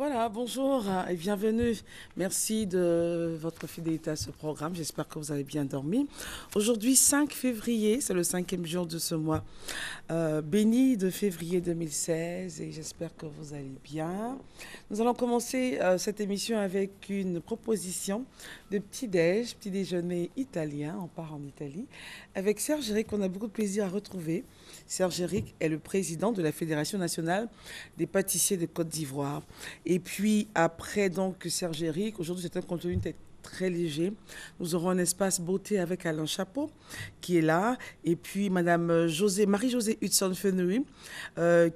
Voilà, bonjour et bienvenue. Merci de votre fidélité à ce programme. J'espère que vous avez bien dormi. Aujourd'hui, 5 février, c'est le 5e jour de ce mois béni de février 2016 et j'espère que vous allez bien. Nous allons commencer cette émission avec une proposition de petit déjeuner italien. On part en Italie avec Serge Eric, on a beaucoup de plaisir à retrouver. Serge Eric est le président de la Fédération nationale des pâtissiers de Côte d'Ivoire. Et puis après donc Serge Eric, aujourd'hui c'est un contenu très léger. Nous aurons un espace beauté avec Alain Chapeau qui est là. Et puis Madame Marie-Josée Hudson-Fenouy,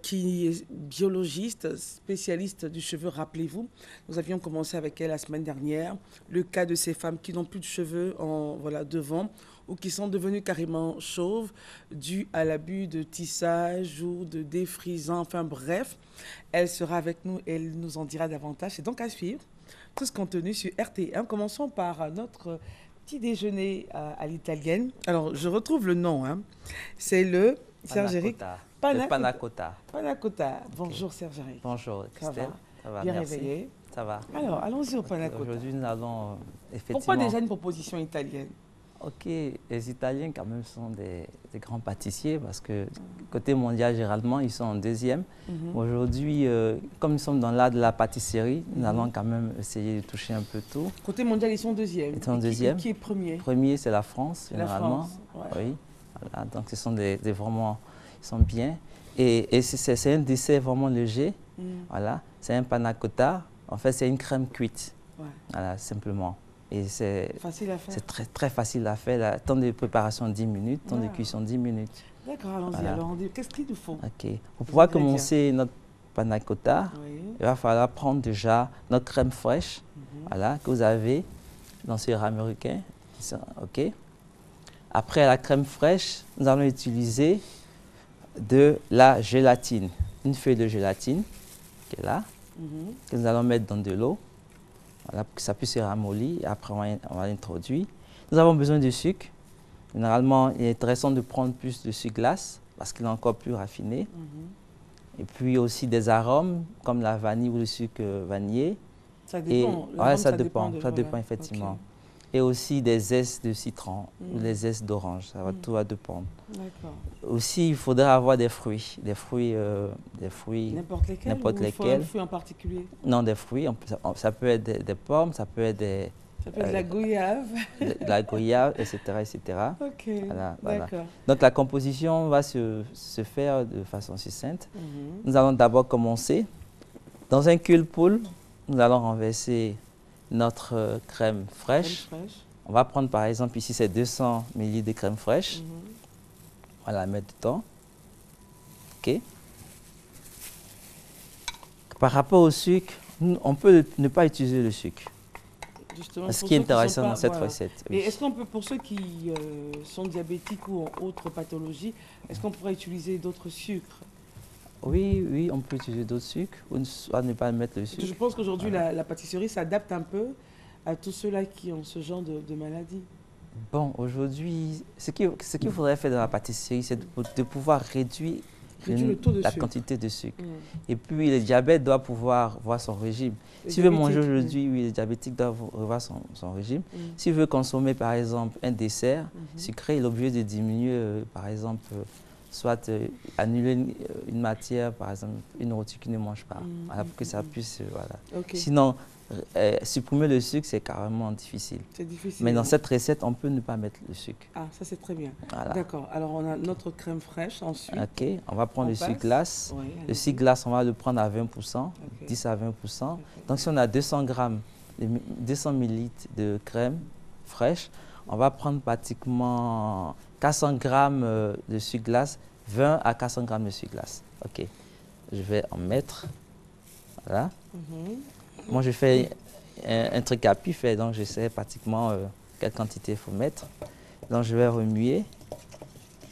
qui est biologiste, spécialiste du cheveu. Rappelez-vous, nous avions commencé avec elle la semaine dernière le cas de ces femmes qui n'ont plus de cheveux devant ou qui sont devenues carrément chauves dû à l'abus de tissage ou de défrisant. Enfin bref, elle sera avec nous et elle nous en dira davantage. C'est donc à suivre tout ce contenu sur RT1. Commençons par notre petit déjeuner à l'italienne. Alors, je retrouve le nom. C'est le Serge Eric. Panna cotta. Panna cotta. Bonjour Serge Eric. Bonjour Christelle. Ça va? Bien merci. réveillé? Ça va. Alors, allons-y au panna cotta. Aujourd'hui, nous allons effectivement... Pourquoi déjà une proposition italienne? Ok, les Italiens quand même sont des grands pâtissiers parce que côté mondial, généralement, ils sont en deuxième. Aujourd'hui, comme nous sommes dans l'art de la pâtisserie, nous allons quand même essayer de toucher un peu tout. Côté mondial, ils sont deuxième. Ils sont deuxième. Qui est premier? Premier, c'est la France, généralement. La France, ouais. Oui, voilà, donc ce sont des vraiment, ils sont bien. Et c'est un dessert vraiment léger. Voilà, c'est un panna cotta. En fait, c'est une crème cuite. Ouais. Voilà, simplement. Et c'est très, très facile à faire. Le temps de préparation 10 minutes, temps de cuisson 10 minutes. D'accord, allons-y. Voilà. Alors, qu'est-ce qu'il nous faut? Ok. Pour pouvoir commencer notre panna cotta, il va falloir prendre déjà notre crème fraîche voilà, que vous avez dans ce ramequin. Ok. Après la crème fraîche, nous allons utiliser de la gélatine. Une feuille de gélatine qui est là, que nous allons mettre dans de l'eau. Voilà, pour que ça puisse se ramollir. Après, on va l'introduire. Nous avons besoin de sucre. Généralement, il est intéressant de prendre plus de sucre glace parce qu'il est encore plus raffiné. Et puis aussi des arômes comme la vanille ou le sucre vanillé. Ça dépend. Ça dépend effectivement. Okay. Et aussi des zestes de citron ou des zestes d'orange. Ça va tout va dépendre. D'accord. Aussi, il faudra avoir des fruits. Des fruits. N'importe lesquels? N'importe lesquels. Un fruit en particulier? Non, des fruits. Ça peut être des pommes, ça peut être des... Ça peut être de la goyave. De la goyave, etc. etc. Ok, voilà. D'accord. Donc la composition va se faire de façon succincte. Nous allons d'abord commencer. Dans un cul-poule, nous allons renverser notre crème fraîche. On va prendre par exemple ici c'est 200 ml de crème fraîche. On va la mettre dedans. Ok. Par rapport au sucre, on peut ne pas utiliser le sucre. Justement, ce qui est intéressant dans cette recette. Et est-ce qu'on peut, pour ceux qui sont diabétiques ou ont autre pathologie, est-ce qu'on pourrait utiliser d'autres sucres? Oui, on peut utiliser d'autres sucres ou soit ne pas mettre le sucre. Je pense qu'aujourd'hui, la pâtisserie s'adapte un peu à tous ceux-là qui ont ce genre de maladie. Bon, aujourd'hui, ce qu'il faudrait faire dans la pâtisserie, c'est de pouvoir réduire la quantité de sucre. Et puis, le diabète doit pouvoir voir son régime. S'il veut manger aujourd'hui, oui, le diabétique doit revoir son régime. S'il veut consommer, par exemple, un dessert sucré, il est obligé de diminuer, par exemple, soit annuler une matière, par exemple, une nourriture qu'il ne mange pas, voilà, pour que ça puisse... voilà. Okay. Sinon, supprimer le sucre, c'est carrément difficile. C'est difficile. Mais dans cette recette, on peut ne pas mettre le sucre. Ah, ça c'est très bien. Voilà. D'accord. Alors, on a notre crème fraîche ensuite. Ok, on va prendre le sucre glace. Oui, le sucre glace, on va le prendre à 20%, 10 à 20%. Okay. Donc, si on a 200 ml de crème fraîche, on va prendre pratiquement 400 g de sucre glace, 20 à 400 g de sucre glace. Ok, je vais en mettre. Voilà. Moi, je fais un truc à pif, donc je sais pratiquement quelle quantité il faut mettre. Donc, je vais remuer,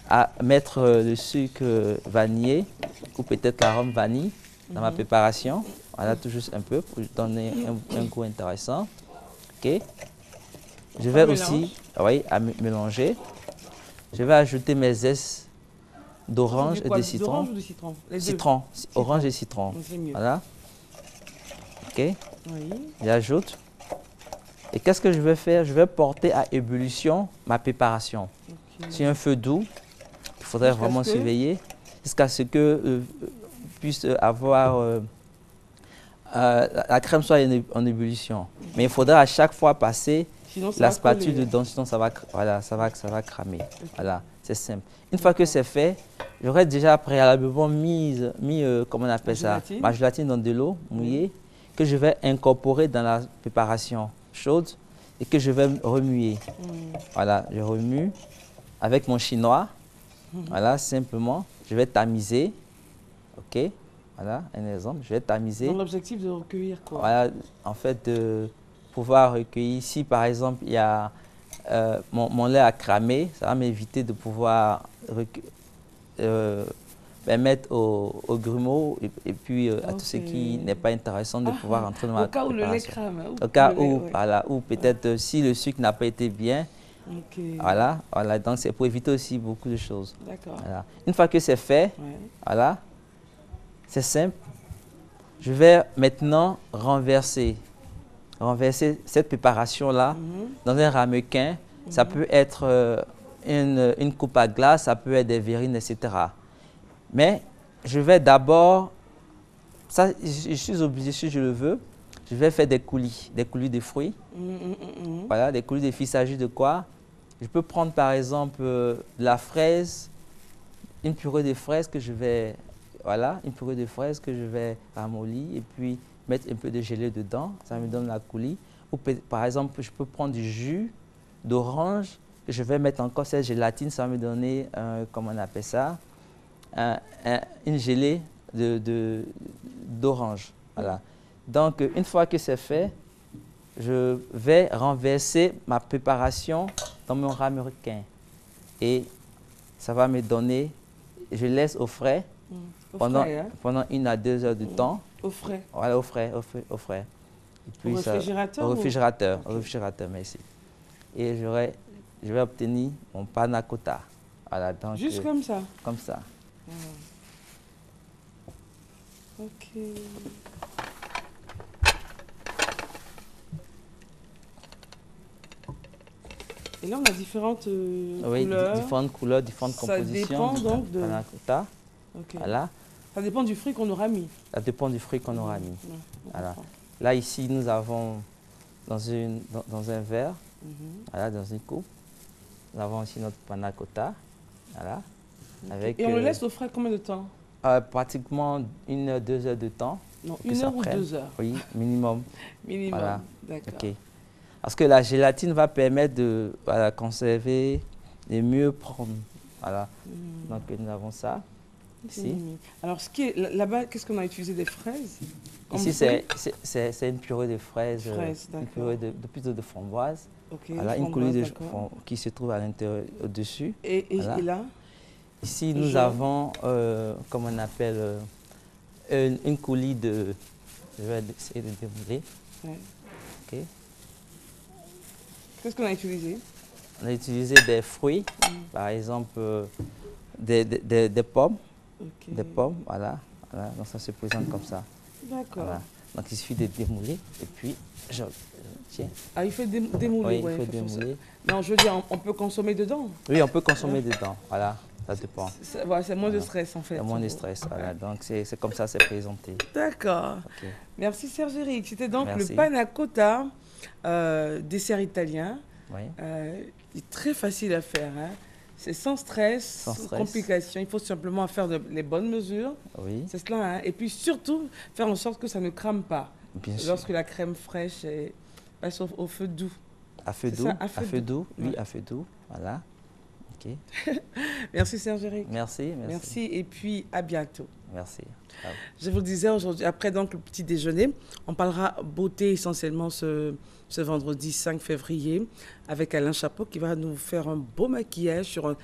à mettre le sucre vanillé ou peut-être l'arôme vanille dans ma préparation. Voilà, tout juste un peu pour donner un goût intéressant. Ok. Je vais aussi mélanger. Je vais ajouter mes zestes d'orange et de citron. D'orange ou de citron? Citron, orange et citron. Voilà. OK. Oui. J'ajoute. Et qu'est-ce que je vais faire? Je vais porter à ébullition ma préparation. Sur un feu doux, il faudrait vraiment surveiller jusqu'à ce que puisse avoir la crème soit en ébullition. Mais il faudra à chaque fois passer la spatule dedans, sinon ça va cramer. Voilà, c'est simple. Une fois que c'est fait, j'aurais déjà préalablement mis comment on appelle ça, ma gélatine dans de l'eau mouillée que je vais incorporer dans la préparation chaude et que je vais remuer. Voilà, je remue avec mon chinois. Voilà, simplement, je vais tamiser. OK, voilà un exemple, je vais tamiser. Dans l'objectif de recueillir quoi? Voilà, en fait, de pouvoir recueillir. Si par exemple, il y a mon lait a cramé, ça va m'éviter de pouvoir mettre au grumeau et puis à tout ce qui n'est pas intéressant de pouvoir entrer dans ma préparation. Au cas où le lait crame. Au cas où, voilà, ou peut-être si le sucre n'a pas été bien. Voilà, donc c'est pour éviter aussi beaucoup de choses. D'accord. Voilà. Une fois que c'est fait, voilà, c'est simple. Je vais maintenant renverser cette préparation-là dans un ramequin. Ça peut être une coupe à glace, ça peut être des verrines, etc. Mais je vais d'abord, ça je suis obligé, si je le veux, je vais faire des coulis de fruits. Voilà, des coulis de fruits, il s'agit de quoi? Je peux prendre par exemple de la fraise, une purée de fraises que je vais, ramollir et puis mettre un peu de gelée dedans, ça me donne la coulis. Ou par exemple, je peux prendre du jus d'orange, que je vais mettre encore cette gélatine, ça va me donner, comment on appelle ça, une gelée d'orange. Voilà. Donc, une fois que c'est fait, je vais renverser ma préparation dans mon ramequin. Et ça va me donner, je laisse au frais, pendant 1 à 2 heures de temps. Au frais? Voilà, au frais. Et puis au réfrigérateur? Au réfrigérateur, merci. Et je vais obtenir mon panna cotta. Voilà, donc, juste comme ça? Comme ça. OK. Et là, on a différentes couleurs. Différentes couleurs, différentes compositions. Ça dépend donc de... panna cotta. Voilà. Ça dépend du fruit qu'on aura mis. Ça dépend du fruit qu'on aura mis. Voilà. Là, ici, nous avons dans un verre, voilà, dans une coupe, nous avons aussi notre panna cotta. Voilà. Avec, et on le laisse au frais combien de temps? Pratiquement 1 heure, 2 heures de temps. Non, 1 heure ou 2 heures? Oui, minimum. Minimum, voilà. D'accord. Okay. Parce que la gélatine va permettre de conserver et mieux prendre. Voilà. Donc nous avons ça ici. Alors là-bas, qu'est-ce qu'on a utilisé? Des fraises? Ici c'est une purée de fraises, une purée plutôt de framboise. Voilà, une coulée qui se trouve à l'intérieur, au-dessus. Et là? Ici nous avons, comme on appelle, une coulis de... Je vais essayer de démouler. OK. Qu'est-ce qu'on a utilisé? On a utilisé des fruits, par exemple des pommes. Des pommes, voilà. Donc ça se présente comme ça. D'accord. Voilà. Donc il suffit de démouler et puis je tiens. Ah, il faut démouler? Oui, il faut démouler. Non, je veux dire, on peut consommer dedans? Oui, on peut consommer dedans, voilà. Ça dépend. C'est moins de stress en fait. C'est moins de stress, voilà. Donc c'est comme ça c'est présenté. D'accord. Merci Serge-Éric. C'était donc le panna cotta, dessert italien. Il est très facile à faire. Hein. C'est sans stress, sans complications. Il faut simplement faire les bonnes mesures. Oui. C'est cela. Hein. Et puis surtout, faire en sorte que ça ne crame pas. Bien sûr. Lorsque la crème fraîche passe au feu doux. À feu doux, à feu doux, oui, à feu doux. Voilà. OK. Merci Serge-Éric. Merci. Et puis à bientôt. Merci. Je vous le disais aujourd'hui, après donc le petit déjeuner, on parlera beauté essentiellement ce vendredi 5 février avec Alain Chapeau qui va nous faire un beau maquillage sur un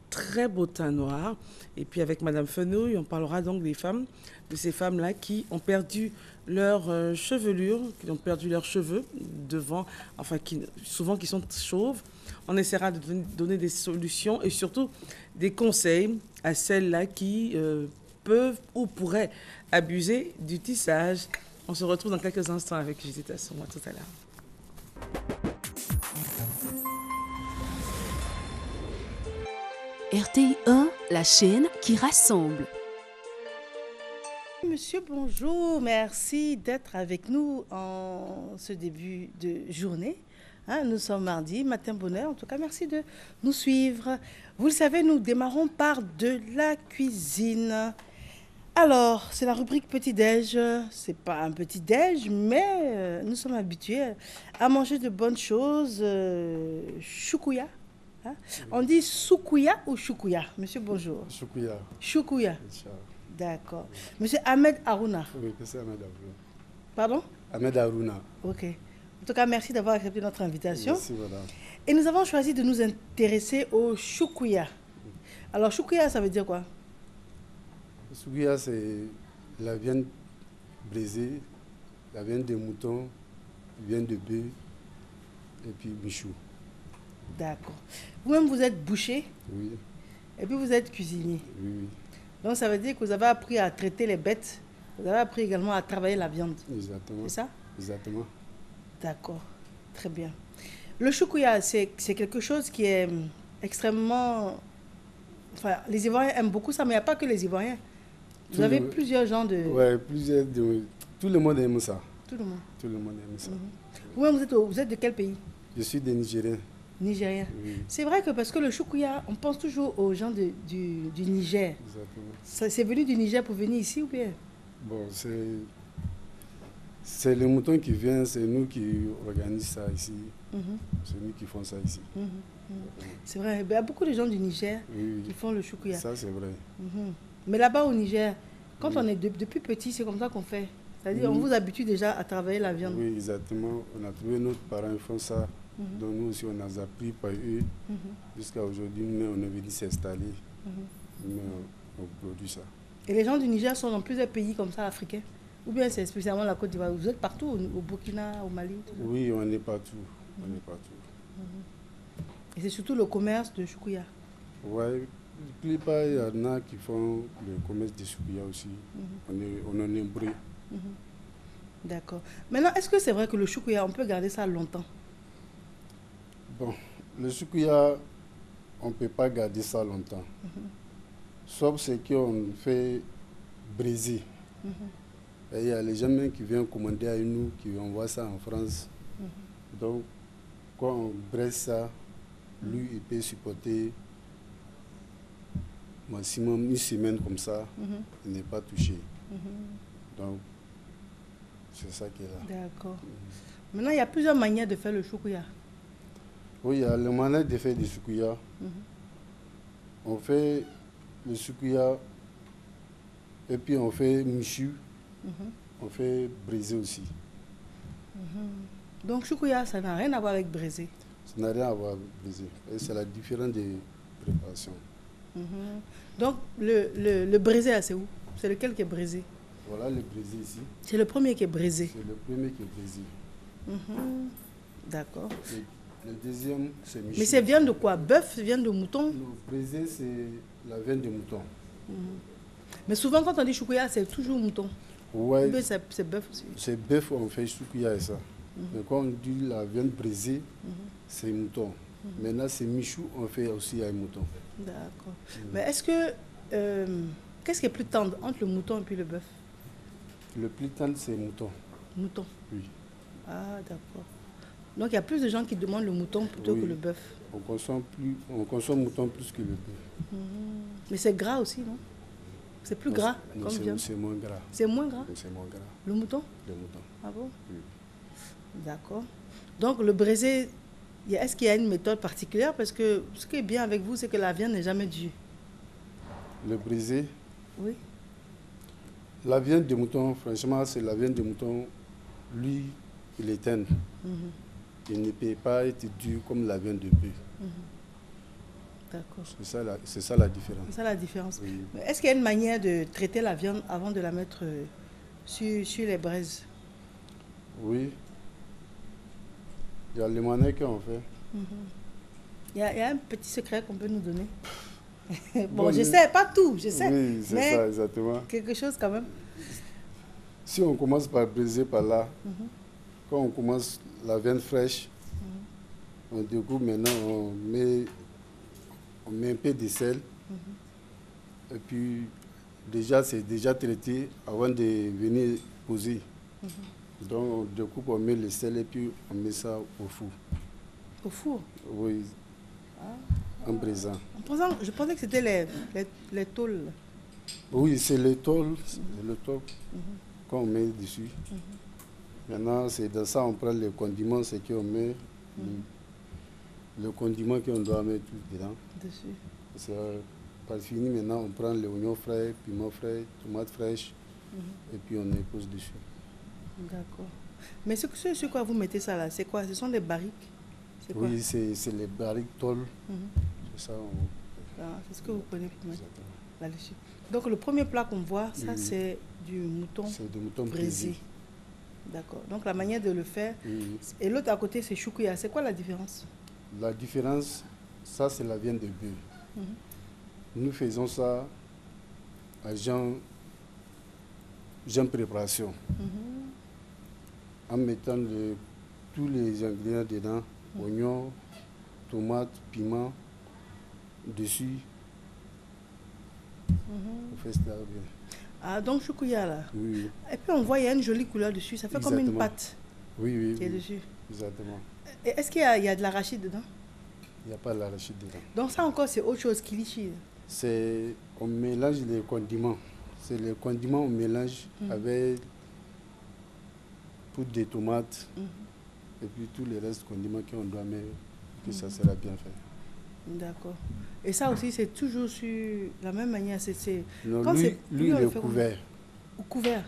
très beau teint noir. Et puis avec Madame Fenouil, on parlera donc de ces femmes-là qui ont perdu leur chevelure, qui ont perdu leurs cheveux devant, enfin souvent qui sont chauves. On essaiera de donner des solutions et surtout des conseils à celles-là qui peuvent ou pourraient abuser du tissage On se retrouve dans quelques instants avec Judith Assouma tout à l'heure. RTI 1, la chaîne qui rassemble. Monsieur, bonjour. Merci d'être avec nous en ce début de journée. Nous sommes mardi, matin bonheur. En tout cas, merci de nous suivre. Vous le savez, nous démarrons par de la cuisine. Alors, c'est la rubrique petit-déj. C'est pas un petit-déj, mais nous sommes habitués à manger de bonnes choses. Choukouya. On dit soukouya ou choukouya? Monsieur, bonjour. Choukouya. Choukouya. D'accord. Monsieur Ahmed Harouna. Oui, c'est Ahmed Harouna. Pardon? Ahmed Harouna. Ok. En tout cas, merci d'avoir accepté notre invitation. Merci, madame. Et nous avons choisi de nous intéresser au choukouya. Alors, choukouya, ça veut dire quoi? Choukouya, c'est la viande brisée, la viande de mouton, la viande de bœuf et puis michou. D'accord. Vous-même, vous êtes boucher? Oui. Et puis, vous êtes cuisinier? Oui, oui. Donc, ça veut dire que vous avez appris à traiter les bêtes. Vous avez appris également à travailler la viande. Exactement. C'est ça? Exactement. D'accord. Très bien. Le choukouya, c'est quelque chose qui est extrêmement... Enfin, les Ivoiriens aiment beaucoup ça, mais il n'y a pas que les Ivoiriens. Vous avez plusieurs gens de... Oui, plusieurs de... Tout le monde aime ça. Tout le monde. Tout le monde aime ça. Vous-même, vous êtes de quel pays? Je suis des Nigériens. Nigérien. Oui. C'est vrai que parce que le choukouya, on pense toujours aux gens du Niger. Exactement. C'est venu du Niger pour venir ici ou bien? Bon, c'est le mouton qui vient, c'est nous qui organisons ça ici. C'est nous qui font ça ici. C'est vrai, il y a beaucoup de gens du Niger qui font le choukouya. Ça, c'est vrai. Mais là-bas au Niger, quand on est depuis petit, c'est comme ça qu'on fait. C'est-à-dire, on vous habitue déjà à travailler la viande. Oui, exactement. On a trouvé nos parents, ils font ça. Donc nous aussi, on a appris par eux. Jusqu'à aujourd'hui, on est venu s'installer. Mais on produit ça. Et les gens du Niger sont dans plusieurs pays comme ça, africains? Ou bien c'est spécialement la Côte d'Ivoire? Vous êtes partout, au Burkina, au Mali? Oui, on est partout. On est partout. Et c'est surtout le commerce de choukouya? Oui, la plupart, il y en a qui font le commerce de choukouya aussi. On en est nombreux. D'accord. Maintenant, est-ce que c'est vrai que le choukouya, on peut garder ça longtemps? Bon, le choukouya, on ne peut pas garder ça longtemps. Sauf ce qu'on fait briser. Et il y a les gens qui viennent commander à nous, qui envoient ça en France. Donc, quand on brise ça, lui, il peut supporter maximum une semaine comme ça, il n'est pas touché. Donc, c'est ça qui est là. D'accord. Maintenant, il y a plusieurs manières de faire le choukouya. Oui, il y a la manière de faire du choukouya. On fait le choukouya et puis on fait michou. On fait braisé aussi. Donc choukouya, ça n'a rien à voir avec braisé? Ça n'a rien à voir avec braisé. C'est la différence de préparation. Donc le braisé, c'est où? C'est lequel qui est braisé? Voilà le braisé ici. C'est le premier qui est braisé? C'est le premier qui est braisé. D'accord. Le deuxième, c'est michou. Mais c'est viande de quoi? Bœuf, viande de mouton? Le braisé, c'est la viande de mouton. Mais souvent, quand on dit choukouya, c'est toujours mouton. Ouais. Mais c'est bœuf aussi. C'est bœuf, on fait choukouya et ça. Mais quand on dit la viande brisée, c'est mouton. Maintenant, c'est michou, on fait aussi un mouton. D'accord. Mais est-ce que... qu'est-ce qui est plus tendre entre le mouton et puis le bœuf? Le plus tendre, c'est mouton. Mouton? Oui. Ah, d'accord. Donc, il y a plus de gens qui demandent le mouton plutôt que le bœuf. On consomme mouton plus que le bœuf. Mais c'est gras aussi, non? C'est plus gras comme viande? C'est moins gras. C'est moins gras? C'est moins gras. Le mouton? Le mouton. Ah bon? Oui. D'accord. Donc, le braisé, est-ce qu'il y a une méthode particulière? Parce que ce qui est bien avec vous, c'est que la viande n'est jamais dure. Le braisé? Oui. La viande de mouton, franchement, c'est la viande de mouton, lui, il est tendre. Il ne peut pas être dur comme la viande de bœuf. D'accord. C'est ça la différence. C'est ça la différence. Oui. Est-ce qu'il y a une manière de traiter la viande avant de la mettre sur les braises? Oui. Il y a les manières qu'on fait. Il y a un petit secret qu'on peut nous donner? Bon, je sais, pas tout, je sais. Oui, c'est ça, exactement. Quelque chose quand même. Si on commence par briser par là, quand on commence la viande fraîche, on découpe maintenant, on met un peu de sel. Et puis, déjà, c'est déjà traité avant de venir poser. Donc, on découpe, on met le sel et puis on met ça au four. Au four? Oui, en brisant. Je pensais que c'était les tôles. Oui, c'est le tôle qu'on met dessus. Maintenant, c'est dans ça on prend le condiment, c'est qu'on met le condiment qu'on doit mettre dedans. Dessus. C'est pas fini, maintenant on prend les oignons frais, piment frais, tomates fraîches, et puis on les pose dessus. D'accord. Mais ce quoi vous mettez ça là, c'est quoi? Ce sont des barriques? Oui, c'est les barriques tôles. C'est ça. C'est ce que vous prenez pour mettre là-dessus. Donc le premier plat qu'on voit, ça c'est du mouton brisé. D'accord. Donc la manière de le faire. Et l'autre à côté c'est choukouya. C'est quoi la différence? La différence, ça c'est la viande de bœuf. Nous faisons ça à genre préparation. En mettant tous les ingrédients dedans, oignons, tomates, piment, dessus. On fait ça bien. Ah, donc choukouya là. Oui. Et puis on voit, il y a une jolie couleur dessus, ça fait Exactement. comme une pâte. Oui. Qui est dessus. Exactement. Est-ce qu'il y a de l'arachide dedans? Il n'y a pas de l'arachide dedans. Donc ça encore c'est autre chose, kilichi. On mélange les condiments. C'est les condiments on mélange avec poudre de tomates et puis tous les restes condiments qu'on doit mettre, que ça sera bien fait. D'accord. Et ça aussi, c'est toujours sur la même manière. Non, lui il est couvert. Au couvert?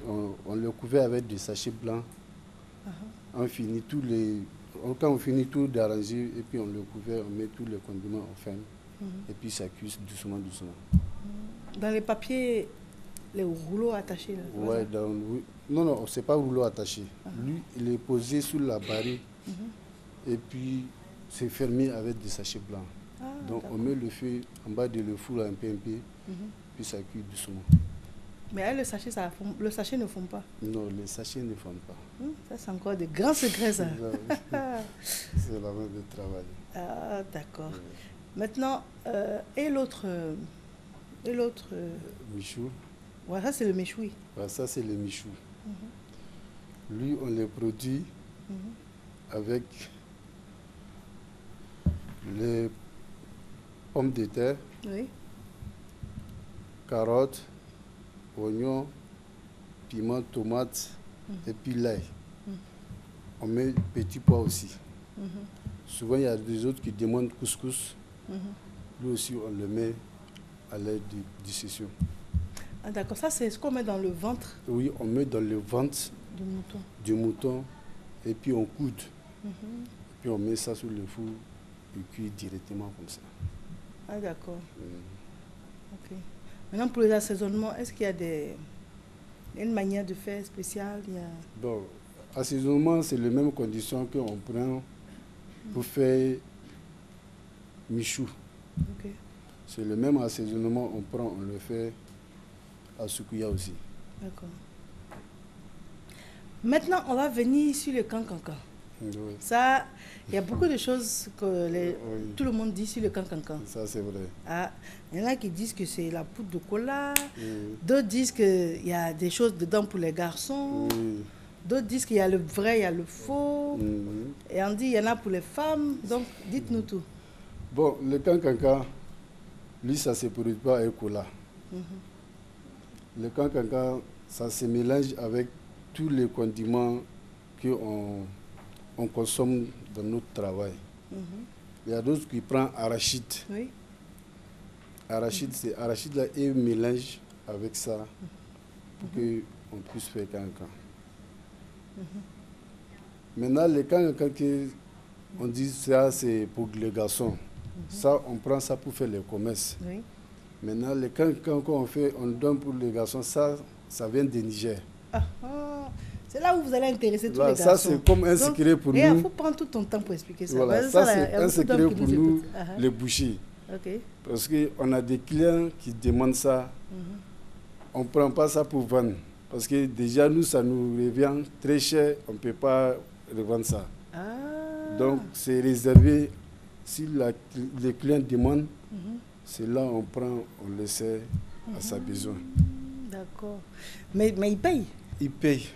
On le couvert avec des sachets blancs. On finit quand on finit tout d'arranger, et puis on le couvert, on met tous les condiments, on ferme. Et puis ça cuit doucement. Dans les papiers, les rouleaux attachés là? Ouais, non, c'est pas rouleau attaché. Lui, il est posé sur la barrique. Et puis c'est fermé avec des sachets blancs. Donc on met le feu en bas de le four un peu, puis ça cuit doucement. Mais le sachet, le sachet ne fond pas? Non, les sachets ne fondent pas. Ça, c'est encore des grands secrets, ça. C'est la main de travail. Ah, d'accord. Maintenant, et l'autre Michou. Ouais, ça, c'est le méchoui. Ouais, ça, c'est le michou. Lui, on le produit avec les pommes de terre, carottes, oignons, piment, tomates et puis l'ail. On met petit pois aussi. Souvent, il y a des autres qui demandent couscous. Lui aussi, on le met à l'aide de dissection. Ah, d'accord. Ça, c'est ce qu'on met dans le ventre? Oui, on met dans le ventre du mouton et puis on coude. Et puis on met ça sur le four et cuit directement comme ça. Ah, d'accord. Ok. Maintenant, pour les assaisonnements, est-ce qu'il y a une manière de faire spéciale? Bon, assaisonnement, c'est les mêmes conditions qu'on prend pour faire michou. C'est le même assaisonnement, on le fait à choukouya aussi. D'accord. Maintenant, on va venir sur le cancancan. Oui. Ça, il y a beaucoup de choses que tout le monde dit sur le cancancan. Ça, c'est vrai. Ah, il y en a qui disent que c'est la poudre de cola. D'autres disent qu'il y a des choses dedans pour les garçons. D'autres disent qu'il y a le vrai, il y a le faux. Et on dit qu'il y en a pour les femmes. Donc, dites-nous tout. Bon, le cancancan, lui, ça ne se produit pas avec cola. Le cancancan, ça se mélange avec tous les condiments qu'on consomme dans notre travail. Il y a d'autres qui prennent arachide. Oui. Arachide, c'est arachide là et mélange avec ça pour qu'on puisse faire cancan. Maintenant, le cancan, on dit ça, c'est pour les garçons. Ça, on prend ça pour faire le commerce. Oui. Maintenant, le cancan qu'on fait, on donne pour les garçons, ça vient de Niger. C'est là où vous allez intéresser tous les garçons. Ça, c'est comme un secret pour nous. Il faut prendre tout ton temps pour expliquer ça. Voilà, ça, c'est un secret pour nous, les bouchers. Parce qu'on a des clients qui demandent ça. On ne prend pas ça pour vendre. Parce que déjà, nous, ça nous revient très cher, on ne peut pas revendre ça. Donc, c'est réservé, si le client demande, c'est là on prend, on le sert à sa besoin. D'accord. Mais il paye? Il paye.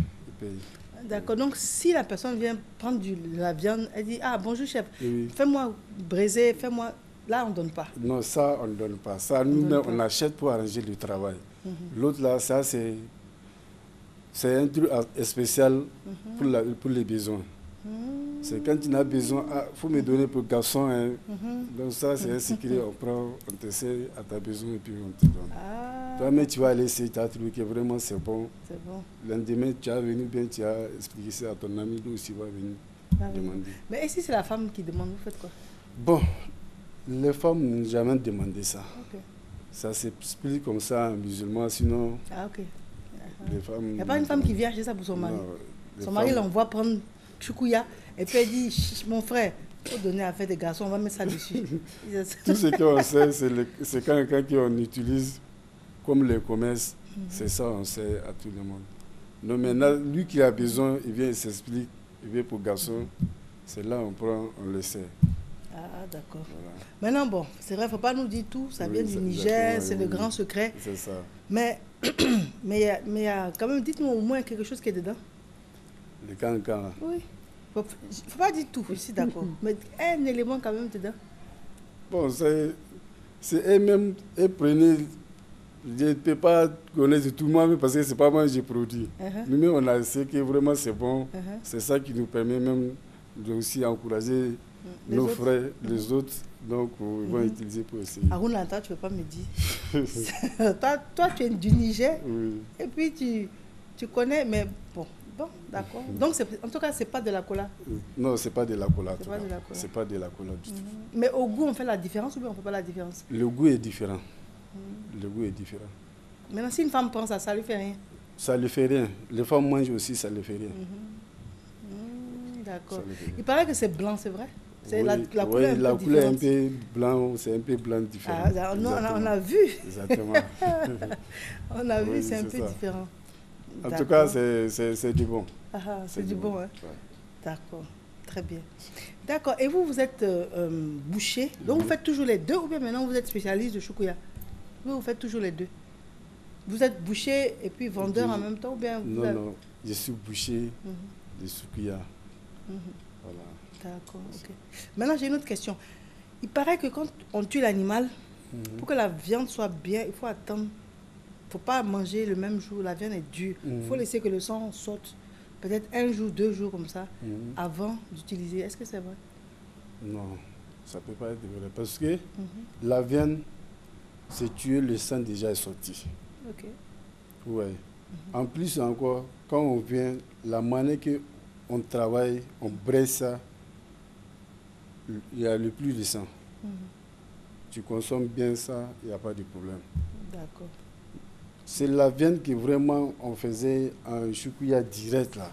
D'accord. Donc, si la personne vient prendre de la viande, elle dit, ah, bonjour chef, Oui. fais-moi braiser, fais-moi... Là, on ne donne pas. Non, ça, on ne donne pas. Ça, nous-mêmes, on achète pour arranger le travail. L'autre, là, ça, c'est un truc spécial pour les besoins. C'est quand tu as besoin, il faut me donner pour garçon. Hein. Donc ça, c'est un secret, on prend, on te sert à ta besoin et puis on te donne. Toi-même, tu vas aller essayer, tu as trouvé que vraiment c'est bon. C'est bon. Lendemain, tu as venu bien, tu as expliqué ça à ton ami, lui aussi va venir demander. Mais et si c'est la femme qui demande, vous faites quoi? Bon, les femmes n'ont jamais demandé ça. Okay. Ça s'explique comme ça en musulman, sinon... Ah, ok. Les femmes... Il n'y a pas une femme qui vient acheter ça pour son mari. Non, son mari l'envoie prendre choukouya et puis elle dit, mon frère, il faut donner à faire des garçons, on va mettre ça dessus. Tout ce qu'on sait, c'est quand on utilise comme le commerce, c'est ça on sait à tout le monde. Donc maintenant, lui qui a besoin, il vient, il s'explique, il vient pour garçon, c'est là on prend, on le sait. Ah, d'accord. Voilà. Maintenant, bon, c'est vrai, il ne faut pas nous dire tout, ça vient du Niger, c'est le grand secret. C'est ça. Mais il y a quand même, dites-nous au moins quelque chose qui est dedans. Le cancan. Oui. Il ne faut pas dire tout, je suis d'accord. Mais un élément quand même dedans. Bon, c'est eux-mêmes, eux prenez, je ne peux pas connaître tout moi-même parce que ce n'est pas moi que j'ai produit. Nous-mêmes, on a essayé que vraiment c'est bon. C'est ça qui nous permet même de aussi encourager nos frères, les autres. Donc, ils vont utiliser pour essayer. Aruna, toi, tu ne peux pas me dire. toi, tu es du Niger. Oui. Et puis, tu connais, mais bon, d'accord. Donc, en tout cas, ce n'est pas de la cola. Non, ce n'est pas de la cola. Ce n'est pas de la cola du tout. Mais au goût, on fait la différence ou bien on ne fait pas la différence? Le goût est différent. Le goût est différent. Maintenant, si une femme prend ça, ça ne lui fait rien? Ça ne lui fait rien. Les femmes mangent aussi, ça ne lui fait rien. D'accord. Il paraît que c'est blanc, c'est vrai? C'est oui, la couleur, oui, la couleur est un peu blanc, c'est un peu blanc différent. On a vu. Exactement. On a vu, c'est un peu différent. En tout cas, c'est du bon. C'est du bon, hein? Ouais. D'accord, très bien. D'accord, et vous êtes boucher, donc vous faites toujours les deux ou bien maintenant vous êtes spécialiste de choukouya? Vous faites toujours les deux? Vous êtes boucher et puis vendeur en même temps ou bien Non, je suis boucher de choukouya. Voilà. D'accord, ok. Maintenant, j'ai une autre question. Il paraît que quand on tue l'animal, pour que la viande soit bien, il faut attendre. Il ne faut pas manger le même jour. La viande est dure. Il faut laisser que le sang saute. Peut-être 1 jour, 2 jours comme ça, avant d'utiliser. Est-ce que c'est vrai? Non, ça ne peut pas être vrai. Parce que la viande, c'est tuer, le sang déjà est sorti. Ok. Ouais. En plus encore, quand on vient, la manière qu'on travaille, on braise ça, il y a le plus de sang. Tu consommes bien ça, il n'y a pas de problème. D'accord. C'est la viande que vraiment on faisait en choukouya direct là.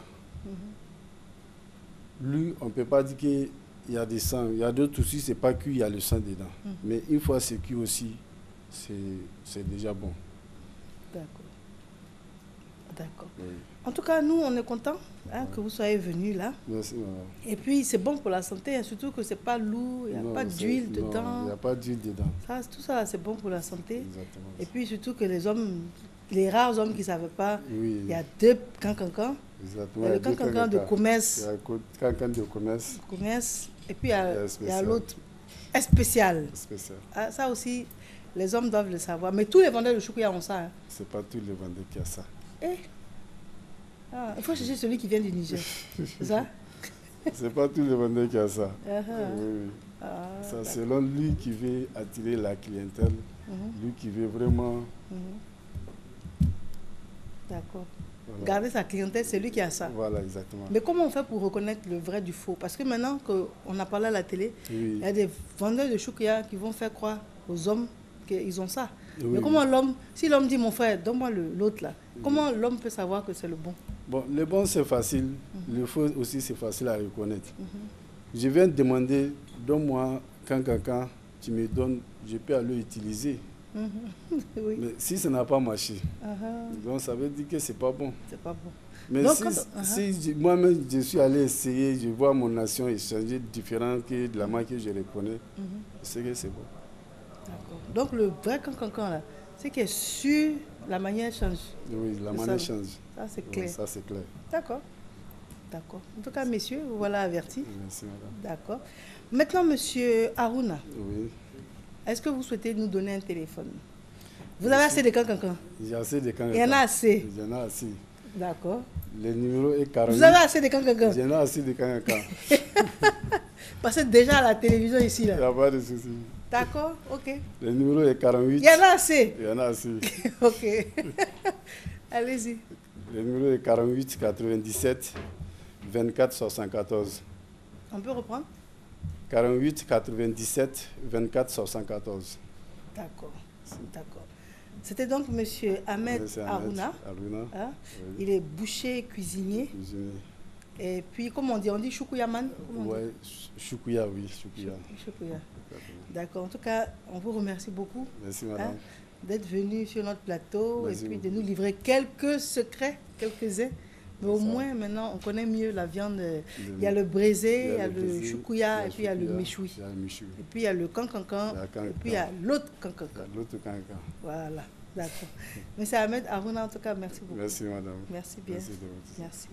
Lui, on ne peut pas dire qu'il y a des sangs. Il y a d'autres aussi, c'est pas cuit, il y a le sang dedans. Mais une fois c'est cuit aussi, c'est déjà bon. D'accord. D'accord. Oui. En tout cas, nous, on est contents que vous soyez venus là. Merci, maman. Et puis, c'est bon pour la santé, hein, surtout que ce n'est pas lourd, il n'y a pas d'huile dedans. Il n'y a pas d'huile dedans. Tout ça, c'est bon pour la santé. Exactement. Et puis, surtout que les rares hommes qui ne savaient pas, oui. Il y a 2 cancans. Exactement. Il y a le cancan de commerce. Il y a le cancan de commerce. Et puis, il y a l'autre spécial. Ah, ça aussi, les hommes doivent le savoir. Mais tous les vendeurs de choukouya ont ça. Hein. Ce n'est pas tous les vendeurs qui ont ça. Il faut chercher celui qui vient du Niger. C'est ça? Ce n'est pas tous les vendeurs qui ont ça. Oui. Ça, selon lui qui veut attirer la clientèle, lui qui veut vraiment... D'accord. Voilà. Garder sa clientèle, c'est lui qui a ça. Voilà, exactement. Mais comment on fait pour reconnaître le vrai du faux? Parce que maintenant qu'on a parlé à la télé, il y a des vendeurs de choukouya qui vont faire croire aux hommes qu'ils ont ça. Oui. Mais comment l'homme, si l'homme dit mon frère, donne-moi l'autre là, comment l'homme peut savoir que c'est le bon? Bon, le bon c'est facile, le faux aussi c'est facile à reconnaître. Je viens de demander, donne-moi quand tu me donnes, je peux aller utiliser. Oui. Mais si ça n'a pas marché, donc ça veut dire que c'est pas bon. C'est pas bon. Mais donc, si moi-même je suis allé essayer, je vois mon nation échanger différent que de la marque que je reconnais, c'est que c'est bon. D'accord. Donc le vrai cancan là, c'est que sur la manière change. Oui, la manière change. Ça c'est clair. Oui, ça c'est clair. D'accord. D'accord. En tout cas, messieurs, vous voilà avertis. Merci madame. D'accord. Maintenant, monsieur Aruna. Oui. Est-ce que vous souhaitez nous donner un téléphone? Vous avez assez de cancan? J'ai assez de cancan. Il y en a assez? Il y en a assez. D'accord. Le numéro est 48. Vous avez assez de cancan? J'en ai assez de cancan. Parce que déjà à la télévision ici là. Il n'y a pas de souci. D'accord, ok. Le numéro est 48. Il y en a assez? Il y en a assez. Ok. Allez-y. Le numéro est 48 97 24 74. On peut reprendre? 48 97 24 74. D'accord. D'accord. C'était donc M. Ahmed Aruna. Hein? Oui. Il est boucher, cuisinier. Et puis, comment on dit? On dit choukouyaman? Oui, choukouya, oui. Choukouya. D'accord. En tout cas, on vous remercie beaucoup. Merci, madame. D'être venu sur notre plateau. Merci et puis beaucoup. de nous livrer quelques secrets, quelques-uns. Mais au moins, maintenant, on connaît mieux la viande. Il y a le braisé, il y a le choukouya, et puis il y a le méchoui. Et puis il y a le cancancan, et puis il y a l'autre cancancan. Voilà, d'accord. Monsieur Ahmed Aruna, en tout cas, merci beaucoup. Merci, madame. Merci bien. Merci.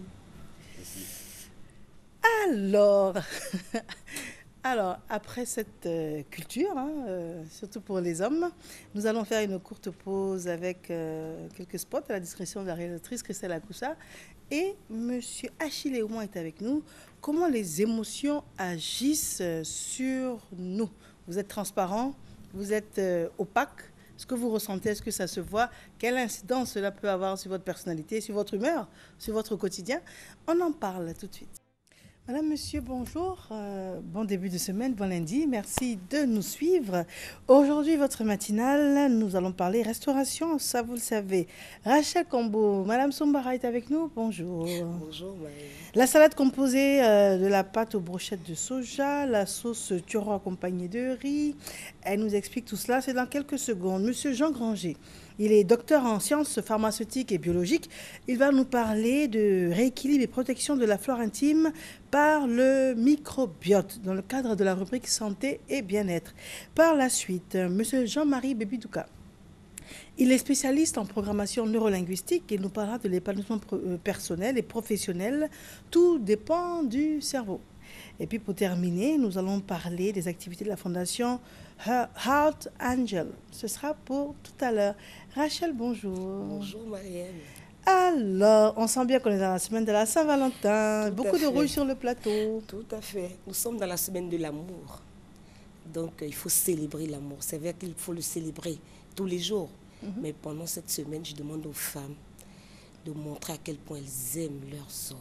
Alors, après cette culture, surtout pour les hommes, nous allons faire une courte pause avec quelques spots à la discrétion de la réalisatrice Christelle Akoussa. Et M. Achille Ouman est avec nous. Comment les émotions agissent sur nous? Vous êtes transparent, vous êtes opaque. Ce que vous ressentez, est-ce que ça se voit? Quelle incidence cela peut avoir sur votre personnalité, sur votre humeur, sur votre quotidien? On en parle tout de suite. Madame, monsieur, bonjour. Bon début de semaine, bon lundi. Merci de nous suivre. Aujourd'hui, votre matinale, nous allons parler restauration, ça vous le savez. Rachel Combo, Madame Sombara est avec nous. Bonjour. Bonjour, Marie. La salade composée de la pâte aux brochettes de soja, la sauce turon accompagnée de riz. Elle nous explique tout cela, c'est dans quelques secondes. Monsieur Jean Granger, il est docteur en sciences pharmaceutiques et biologiques. Il va nous parler de rééquilibre et protection de la flore intime par le microbiote dans le cadre de la rubrique santé et bien-être. Par la suite, monsieur Jean-Marie Bébidouka. Il est spécialiste en programmation neurolinguistique et nous parlera de l'épanouissement personnel et professionnel. Tout dépend du cerveau. Et puis pour terminer, nous allons parler des activités de la fondation Heart Angel. Ce sera pour tout à l'heure. Rachel, bonjour. Bonjour Marielle. Alors, on sent bien qu'on est dans la semaine de la Saint-Valentin. Beaucoup de rouge sur le plateau. Tout à fait. Nous sommes dans la semaine de l'amour. Donc, il faut célébrer l'amour. C'est vrai qu'il faut le célébrer tous les jours. Mais pendant cette semaine, je demande aux femmes de montrer à quel point elles aiment leurs hommes.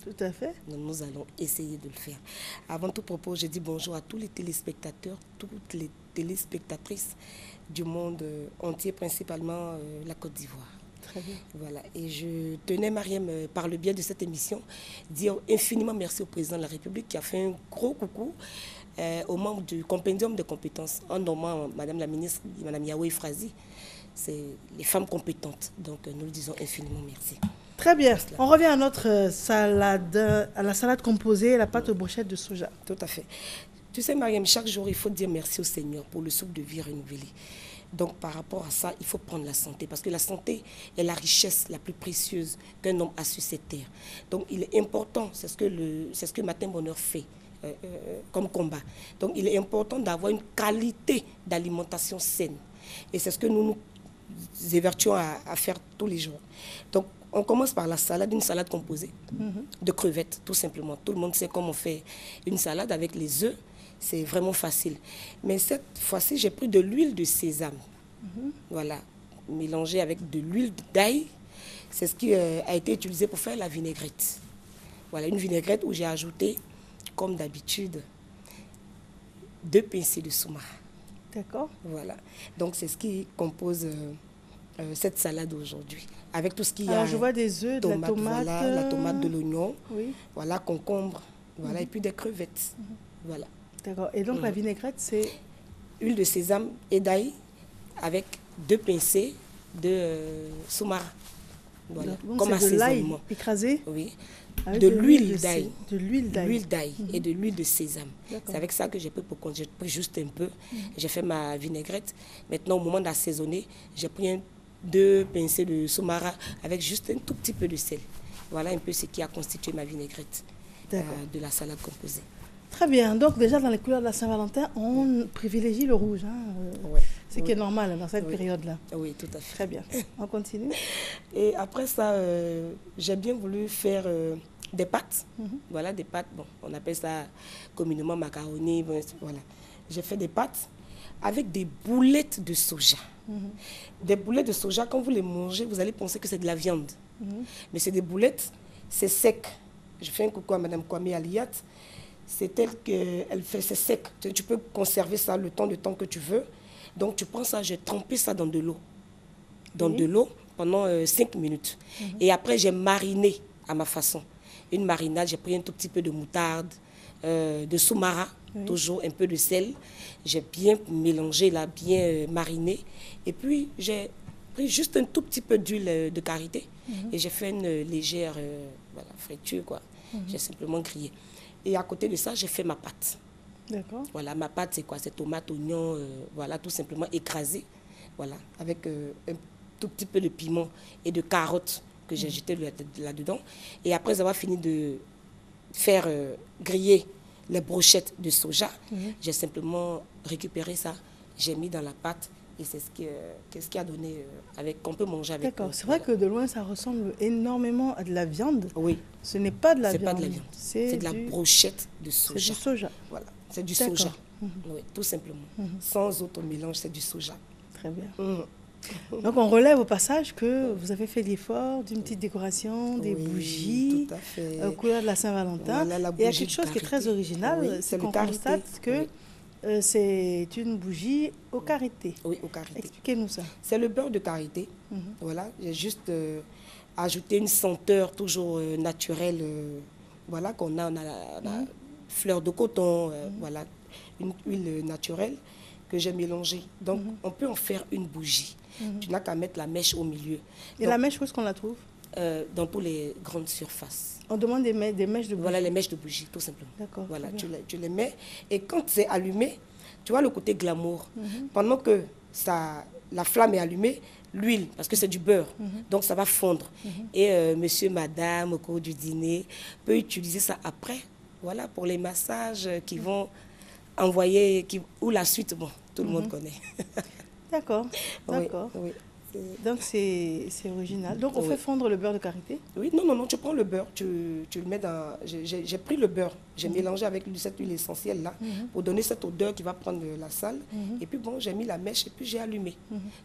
Tout à fait. Donc, nous allons essayer de le faire. Avant tout propos, je dis bonjour à tous les téléspectateurs, toutes les téléspectatrices du monde entier, principalement la Côte d'Ivoire. Très bien. Voilà. Et je tenais, Mariam, par le biais de cette émission, dire infiniment merci au président de la République qui a fait un gros coucou aux membres du compendium de compétences, en nommant Madame la ministre, Madame Yahweh Frazi. C'est les femmes compétentes. Donc, nous le disons infiniment merci. Très bien. On revient à notre salade, à la salade composée, la pâte aux brochettes de soja. Tout à fait. Tu sais, Mariam, chaque jour, il faut dire merci au Seigneur pour le souffle de vie renouvelé. Donc, par rapport à ça, il faut prendre la santé. Parce que la santé est la richesse la plus précieuse qu'un homme a sur cette terre. Donc, il est important, c'est ce que Matin Bonheur fait comme combat. Donc, il est important d'avoir une qualité d'alimentation saine. Et c'est ce que nous nous évertuons à faire tous les jours. Donc, on commence par la salade, une salade composée de crevettes, tout simplement. Tout le monde sait comment on fait une salade avec les œufs. C'est vraiment facile. Mais cette fois-ci, j'ai pris de l'huile de sésame. Voilà, mélangée avec de l'huile d'ail. C'est ce qui a été utilisé pour faire la vinaigrette. Voilà, une vinaigrette où j'ai ajouté, comme d'habitude, 2 pincées de souma. D'accord. Voilà. Donc, c'est ce qui compose cette salade aujourd'hui. Avec tout ce qu'il y a. Alors, je vois des œufs, de la tomate. Voilà, la tomate, de l'oignon. Oui. Voilà, concombre. Voilà, et puis des crevettes. Voilà. D'accord. Et donc, la vinaigrette, c'est... Huile de sésame et d'ail, avec 2 pincées de soumara. Voilà, donc comme c'est de l'ail assaisonnement. Écrasé? Oui. Avec De l'huile d'ail. De l'huile d'ail. L'huile d'ail et de l'huile de sésame. D'accord. C'est avec ça que j'ai pris pour j'ai pris juste un peu. J'ai fait ma vinaigrette. Maintenant, au moment d'assaisonner, j'ai pris 2 pincées de soumara avec juste un tout petit peu de sel. Voilà un peu ce qui a constitué ma vinaigrette de la salade composée. Très bien. Donc déjà dans les couleurs de la Saint-Valentin, on privilégie le rouge. Ouais. Ce qui est normal dans cette période-là. Oui, tout à fait. Très bien. On continue. Et après ça, j'ai bien voulu faire des pâtes. Voilà, des pâtes. Bon, on appelle ça communément macaroni. Bon, voilà. J'ai fait des pâtes avec des boulettes de soja. Des boulettes de soja, quand vous les mangez, vous allez penser que c'est de la viande. Mais c'est des boulettes, c'est sec. Je fais un coucou à Mme Kwame Aliat. C'est elle qu'elle fait, c'est sec. Tu peux conserver ça le temps que tu veux. Donc tu prends ça, j'ai trempé ça dans de l'eau. Dans de l'eau pendant 5 minutes. Et après, j'ai mariné à ma façon. Une marinade, j'ai pris un tout petit peu de moutarde, de soumara, toujours un peu de sel. J'ai bien mélangé, là, bien mariné. Et puis, j'ai pris juste un tout petit peu d'huile de karité. Et j'ai fait une légère voilà, friture, quoi. J'ai simplement grillé. Et à côté de ça, j'ai fait ma pâte. D'accord. Voilà, ma pâte, c'est quoi? C'est tomate, oignon, voilà, tout simplement écrasé. Voilà, avec un tout petit peu de piment et de carottes que j'ai jeté là-dedans. Et après avoir fini de faire griller les brochettes de soja, j'ai simplement récupéré ça, j'ai mis dans la pâte. Et c'est ce qui a donné qu'on peut manger avec. D'accord. C'est vrai que de loin, ça ressemble énormément à de la viande. Oui. Ce n'est pas de la viande. C'est pas de la viande. C'est de la brochette de soja. C'est du soja. Voilà. C'est du soja. Oui, tout simplement. Sans autre mélange, c'est du soja. Très bien. Donc, on relève au passage que vous avez fait l'effort d'une petite décoration, des bougies, tout à fait. Aux couleurs de la Saint-Valentin. Voilà, il y a quelque chose qui est très original, c'est qu'on constate que c'est une bougie au karité. Oui, au karité. Expliquez-nous ça. C'est le beurre de karité. Voilà, j'ai juste ajouté une senteur toujours naturelle. Voilà, qu'on a, on a la fleur de coton, voilà, une huile naturelle que j'ai mélangée. Donc, on peut en faire une bougie. Tu n'as qu'à mettre la mèche au milieu. Et donc, la mèche, où est-ce qu'on la trouve? Dans toutes les grandes surfaces. On demande des mèches de bougie. Voilà, les mèches de bougie, tout simplement. D'accord. Voilà, tu les mets. Et quand c'est allumé, tu vois le côté glamour. Pendant que la flamme est allumée, l'huile, parce que c'est du beurre, donc ça va fondre. Et monsieur, madame, au cours du dîner, peut utiliser ça après, voilà, pour les massages qui vont envoyer, ou la suite, bon, tout le monde connaît. D'accord, d'accord. Oui. Donc c'est original. Donc on fait fondre le beurre de karité? Oui, non, tu prends le beurre, tu le mets dans... J'ai pris le beurre, j'ai mélangé avec cette huile essentielle là, pour donner cette odeur qui va prendre la salle. Et puis bon, j'ai mis la mèche et puis j'ai allumé.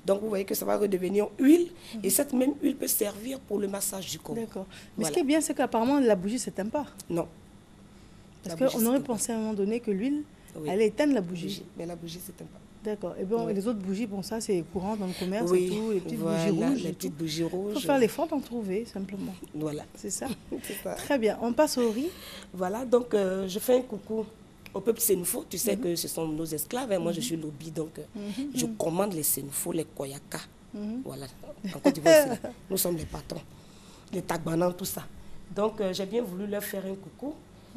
Donc vous voyez que ça va redevenir huile, et cette même huile peut servir pour le massage du corps. D'accord. Mais ce qui est bien, c'est qu'apparemment la bougie ne s'éteint pas. Non. Parce qu'on aurait pensé à un moment donné que l'huile allait éteindre la bougie. Mais la bougie ne s'éteint pas. D'accord. Et bon, les autres bougies, bon, ça c'est courant dans le commerce et tout, les petites bougies rouges. Les petites bougies rouges. Il faut faire l'effort d'en trouver, simplement. Voilà. C'est ça. ça. Très bien. On passe au riz. Voilà, donc je fais un coucou au peuple Sénoufo. Tu sais que ce sont nos esclaves. Moi, je suis lobby, donc je commande les Sénoufo, les Koyaka. Voilà. En Côte d'Ivoire, nous sommes les patrons. Les Tagbanan, tout ça. Donc, j'ai bien voulu leur faire un coucou.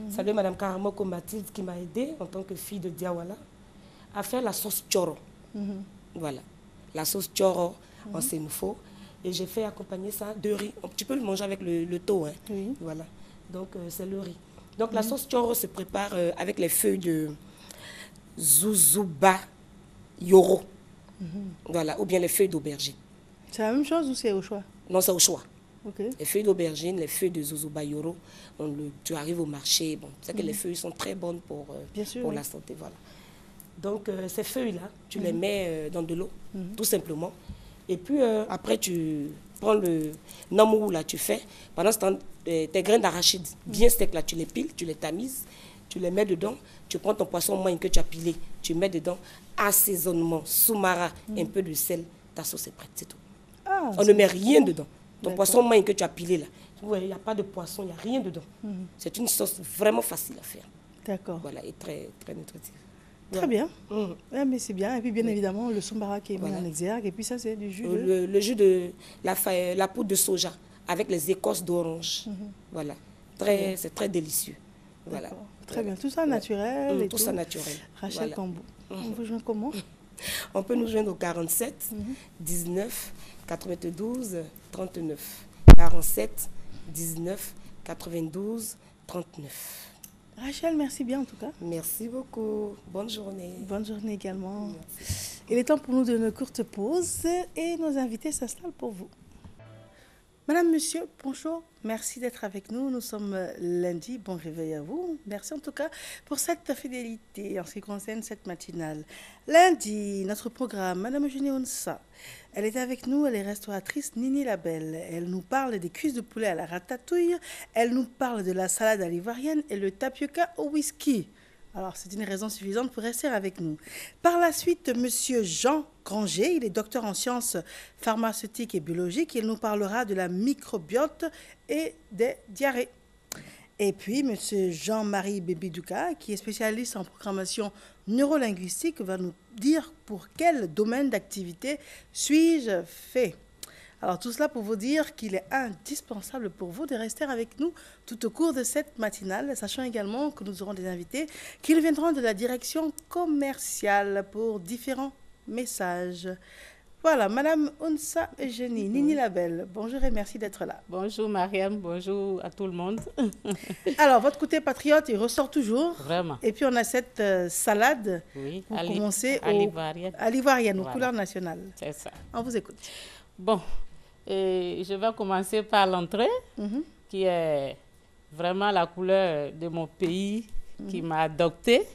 Salut Mme Karamoko Mathilde qui m'a aidée en tant que fille de Diawala à faire la sauce choro. Voilà, la sauce choro en Sénoufo. Et j'ai fait accompagner ça de riz. Tu peux le manger avec le thau. Hein. Oui. Voilà, donc c'est le riz. Donc la sauce choro se prépare avec les feuilles de Zuzuba Yoro. Voilà, ou bien les feuilles d'aubergine. C'est la même chose ou c'est au choix? Non, c'est au choix. Okay. Les feuilles d'aubergine, les feuilles de Zuzuba Yoro, tu arrives au marché, bon, tu sais que les feuilles sont très bonnes pour la santé. Voilà. Donc, ces feuilles-là, tu les mets dans de l'eau, tout simplement. Et puis, après, tu prends le namou, là, tu fais. Pendant ce temps, tes graines d'arachide bien secs, là, tu les piles, tu les tamises, tu les mets dedans. Tu prends ton poisson moyen que tu as pilé, tu mets dedans. Assaisonnement, soumara, un peu de sel, ta sauce est prête, c'est tout. Ah, on ne met rien dedans. Ton poisson moyen que tu as pilé, là, il n'y a pas de poisson, il n'y a rien dedans. C'est une sauce vraiment facile à faire. D'accord. Voilà, et très, très nutritive. Très bien. Ouais, mais c'est bien. Et puis, bien évidemment, le sombara qui est mis en exergue. Et puis, ça, c'est du jus de... Le jus de la poudre de soja avec les écorces d'orange. Voilà. C'est très délicieux. Voilà. Très bien. Tout ça naturel. Et tout ça naturel. Rachel Cambou. On vous joint comment? On peut nous joindre au 47 19 92 39. 47 19 92 39. Rachel, merci bien en tout cas. Merci beaucoup. Bonne journée. Bonne journée également. Merci. Il est temps pour nous de une courte pause et nos invités s'installent pour vous. Madame, monsieur, bonjour. Merci d'être avec nous. Nous sommes lundi. Bon réveil à vous. Merci en tout cas pour cette fidélité en ce qui concerne cette matinale. Lundi, notre programme, Madame Eugénie Onsa. Elle est avec nous, elle est restauratrice Nini Labelle. Elle nous parle des cuisses de poulet à la ratatouille. Elle nous parle de la salade à l'ivoirienne et le tapioca au whisky. Alors, c'est une raison suffisante pour rester avec nous. Par la suite, Monsieur Jean Granger, il est docteur en sciences pharmaceutiques et biologiques. Il nous parlera de la microbiote et des diarrhées. Et puis, Monsieur Jean-Marie Bébidouka, qui est spécialiste en programmation neurolinguistique, va nous dire pour quel domaine d'activité suis-je fait. Alors, tout cela pour vous dire qu'il est indispensable pour vous de rester avec nous tout au cours de cette matinale, sachant également que nous aurons des invités qui viendront de la direction commerciale pour différents messages. Voilà, Madame Onsa Eugénie, Nini Labelle, bonjour et merci d'être là. Bonjour Mariam, bonjour à tout le monde. Alors, votre côté patriote, il ressort toujours. Vraiment. Et puis, on a cette salade pour commencer à l'ivoirienne, aux couleurs nationales. C'est ça. On vous écoute. Bon, et je vais commencer par l'entrée, qui est vraiment la couleur de mon pays qui m'a adoptée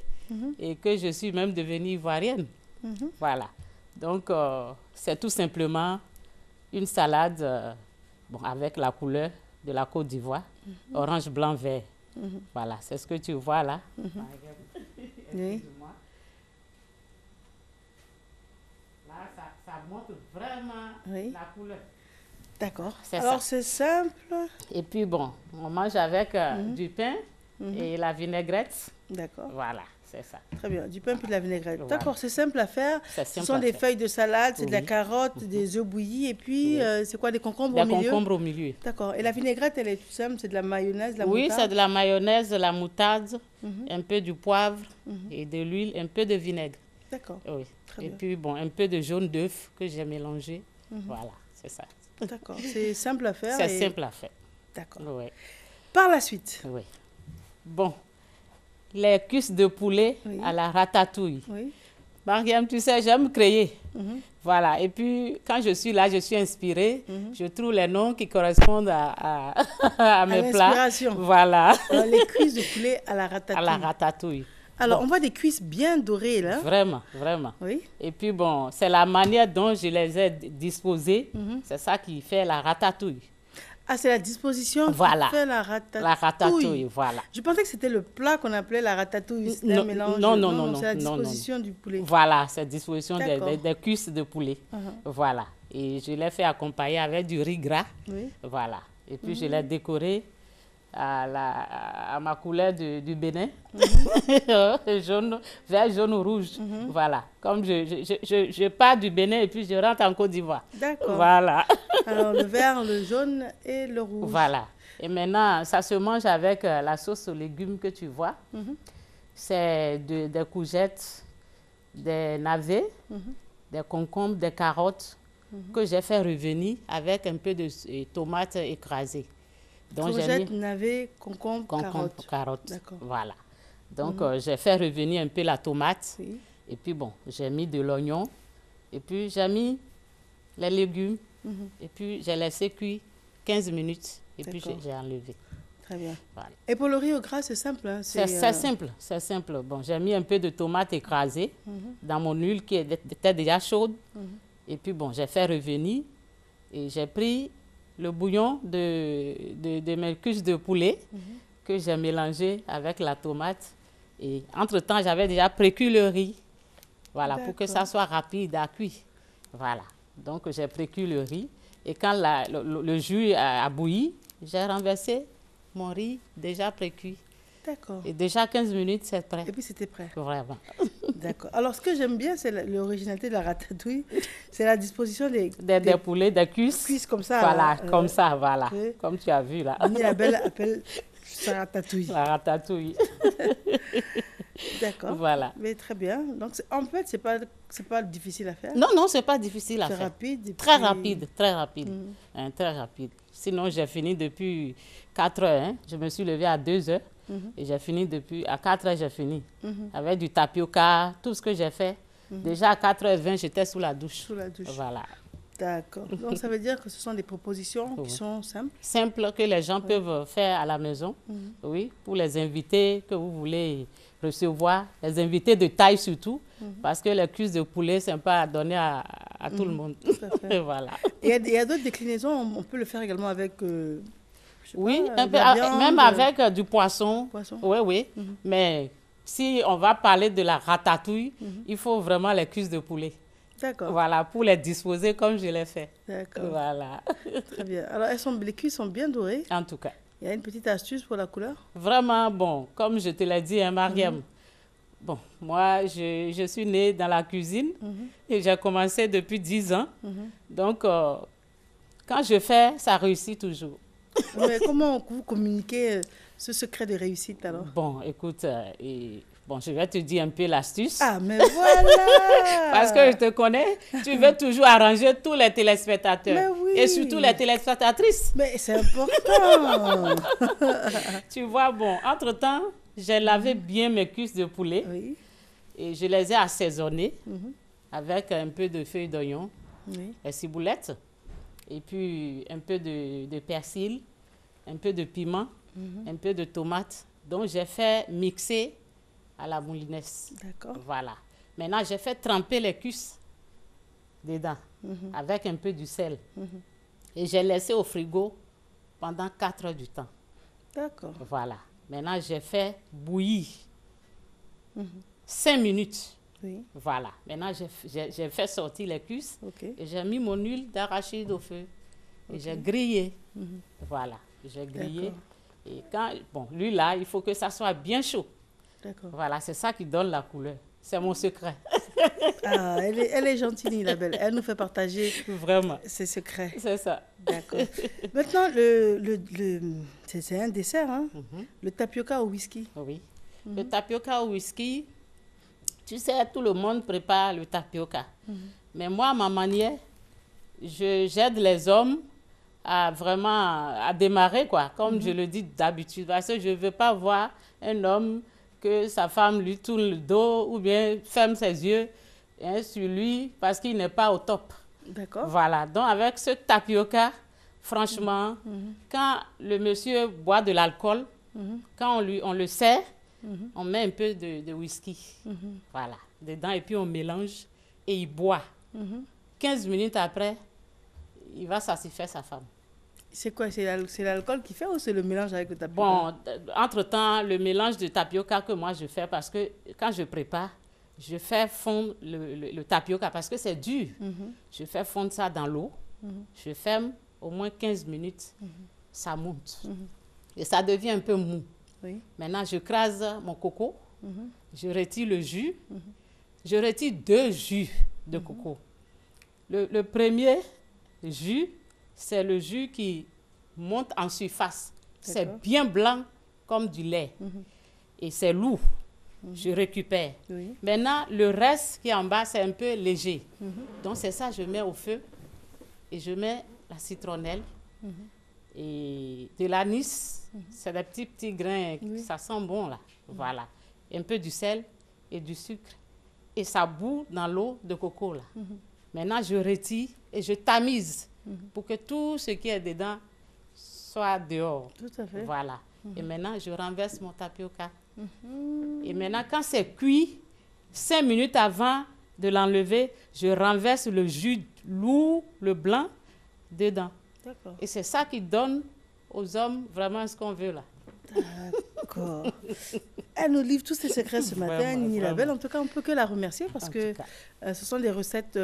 et que je suis même devenue ivoirienne. Voilà. Donc, c'est tout simplement une salade avec la couleur de la Côte d'Ivoire, orange, blanc, vert. Voilà, c'est ce que tu vois là. Oui. Là, ça montre vraiment la couleur. D'accord. Alors, c'est simple. Et puis, bon, on mange avec du pain et la vinaigrette. D'accord. Voilà, c'est ça. Très bien, du pain puis de la vinaigrette. Voilà. D'accord, c'est simple à faire. Ce sont des feuilles de salade, c'est de la carotte, des œufs bouillis et puis, c'est quoi, des concombres au milieu? Des concombres au milieu. D'accord. Et la vinaigrette, elle est toute simple, c'est de la mayonnaise, de la moutarde? Oui, c'est de la mayonnaise, de la moutarde, un peu du poivre et de l'huile, un peu de vinaigre. D'accord. Oui. Très et bien. puis, bon, un peu de jaune d'œuf que j'ai mélangé. Voilà, c'est ça. D'accord, c'est simple à faire. C'est simple à faire. D'accord. Oui. Par la suite. Oui. Bon, les cuisses de poulet à la ratatouille. Oui. Mariam, tu sais, j'aime créer. Voilà, et puis quand je suis là, je suis inspirée. Je trouve les noms qui correspondent à mes plats. L'inspiration. Voilà. Alors, les cuisses de poulet à la ratatouille. À la ratatouille. Alors, bon. On voit des cuisses bien dorées, là. Vraiment, vraiment. Oui. Et puis, bon, c'est la manière dont je les ai disposées. C'est ça qui fait la ratatouille. Ah, c'est la disposition qui fait la ratatouille. La ratatouille, voilà. Je pensais que c'était le plat qu'on appelait la ratatouille. C'est un mélange. Non. C'est la disposition du poulet. Voilà, c'est la disposition des cuisses de poulet. Voilà. Et je l'ai fait accompagner avec du riz gras. Oui. Voilà. Et puis, je l'ai décoré à ma couleur du Bénin, jaune, vert, jaune ou rouge. Voilà. Comme je pars du Bénin et puis je rentre en Côte d'Ivoire. D'accord. Voilà. Alors, le vert, le jaune et le rouge. Voilà. Et maintenant, ça se mange avec la sauce aux légumes que tu vois. C'est des courgettes, des navets, des concombres, des carottes que j'ai fait revenir avec un peu de tomates écrasées. Courgettes, navets, concombres, carottes. D'accord. Voilà. Donc, j'ai fait revenir un peu la tomate. Oui. Et puis, bon, j'ai mis de l'oignon. Et puis, j'ai mis les légumes. Et puis, j'ai laissé cuire 15 minutes. Et puis, j'ai enlevé. Très bien. Voilà. Et pour le riz au gras, c'est simple, hein? C'est simple, c'est simple. Bon, j'ai mis un peu de tomate écrasée dans mon huile qui était déjà chaude. Et puis, bon, j'ai fait revenir. Et j'ai pris le bouillon de mes cuisses de poulet que j'ai mélangé avec la tomate. Et entre-temps, j'avais déjà précuit le riz. Voilà, pour que ça soit rapide à cuire. Voilà. Donc, j'ai précuit le riz. Et quand le jus a bouilli, j'ai renversé mon riz déjà précuit. D'accord. Et déjà 15 minutes, c'est prêt. Et puis c'était prêt. Vraiment. D'accord. Alors ce que j'aime bien, c'est l'originalité de la ratatouille. C'est la disposition des poulets, des cuisses. Cuisses comme ça. Voilà, là, comme ça, voilà. Okay. Comme tu as vu là. La belle appelle ça ratatouille. La ratatouille. D'accord. Voilà. Mais très bien. Donc en fait, c'est pas difficile à faire. Non, c'est pas difficile à faire. C'est rapide. Très rapide, très rapide. Très rapide. Sinon, j'ai fini depuis 4 heures. Hein. Je me suis levée à 2 heures. Et j'ai fini à 4 heures, j'ai fini. Avec du tapioca, tout ce que j'ai fait. Déjà à 4h20, j'étais sous la douche. Sous la douche. Voilà. D'accord. Donc ça veut dire que ce sont des propositions qui sont simples. Simples que les gens peuvent faire à la maison. Oui, pour les invités que vous voulez recevoir, les invités de taille surtout, parce que les cuisses de poulet, c'est pas à donner à tout le monde. Tout à fait. Voilà. Et il y a d'autres déclinaisons, on peut le faire également avec... oui, pas, viande, même avec du poisson. Oui, oui. Mais si on va parler de la ratatouille, il faut vraiment les cuisses de poulet. D'accord. Voilà, pour les disposer comme je l'ai fait. D'accord. Voilà. Très bien. Alors, les cuisses sont bien dorées. En tout cas. Il y a une petite astuce pour la couleur? Vraiment, bon, comme je te l'ai dit, hein, Mariam, bon, moi, je suis née dans la cuisine et j'ai commencé depuis 10 ans. Donc, quand je fais, ça réussit toujours. Mais comment vous communiquez ce secret de réussite alors? Bon, écoute, bon, je vais te dire un peu l'astuce. Ah, mais voilà! Parce que je te connais, tu veux toujours arranger tous les téléspectateurs. Mais oui. Et surtout les téléspectatrices. Mais c'est important! Tu vois, bon, entre-temps, j'ai lavé bien mes cuisses de poulet. Oui. Et je les ai assaisonnées avec un peu de feuilles d'oignon, et ciboulettes, et puis un peu de persil, un peu de piment, un peu de tomate. Donc, j'ai fait mixer à la moulinaise. D'accord. Voilà. Maintenant, j'ai fait tremper les cuisses dedans avec un peu du sel. Et j'ai laissé au frigo pendant 4 heures du temps. D'accord. Voilà. Maintenant, j'ai fait bouillir 5 minutes. Oui. Voilà. Maintenant, j'ai fait sortir les cuisses et j'ai mis mon huile d'arachide au feu. Et j'ai grillé. Voilà. J'ai grillé. Et quand, bon, lui là, il faut que ça soit bien chaud. D'accord. Voilà, c'est ça qui donne la couleur. C'est mon secret. Ah, elle est gentille, la belle. Elle nous fait partager vraiment ses secrets. C'est ça. D'accord. Maintenant, c'est un dessert, hein? Le tapioca au whisky. Oui. Le tapioca au whisky, tu sais, tout le monde prépare le tapioca. Mais moi, à ma manière, j'aide les hommes à vraiment démarrer, quoi, comme je le dis d'habitude. Parce que je ne veux pas voir un homme que sa femme lui tourne le dos ou bien ferme ses yeux sur lui parce qu'il n'est pas au top. D'accord. Voilà. Donc, avec ce tapioca, franchement, quand le monsieur boit de l'alcool, quand on le sert, on met un peu de whisky. Voilà. Dedans, et puis on mélange et il boit. 15 minutes après, il va satisfaire sa femme. C'est quoi? C'est l'alcool qui fait ou c'est le mélange avec le tapioca? Bon, entre-temps, le mélange de tapioca que moi je fais, parce que quand je prépare, je fais fondre le tapioca parce que c'est dur. Je fais fondre ça dans l'eau. Je ferme au moins 15 minutes. Ça monte. Et ça devient un peu mou. Oui. Maintenant, je crase mon coco. Je retire le jus. Je retire 2 jus de coco. Le premier jus, c'est le jus qui monte en surface. C'est bien blanc comme du lait. Et c'est lourd. Je récupère. Oui. Maintenant, le reste qui est en bas, c'est un peu léger. Donc, c'est ça, je mets au feu. Et je mets la citronnelle et de l'anis. C'est des petits grains. Ça sent bon, là. Voilà. Un peu du sel et du sucre. Et ça bout dans l'eau de coco, là. Maintenant, je retire et je tamise pour que tout ce qui est dedans soit dehors. Tout à fait. Voilà. Et maintenant, je renverse mon tapioca. Et maintenant, quand c'est cuit, 5 minutes avant de l'enlever, je renverse le jus lourd, le blanc, dedans. D'accord. Et c'est ça qui donne aux hommes vraiment ce qu'on veut là. D'accord. Elle nous livre tous ses secrets ce matin, Nini la Belle. En tout cas, on ne peut que la remercier parce que ce sont des recettes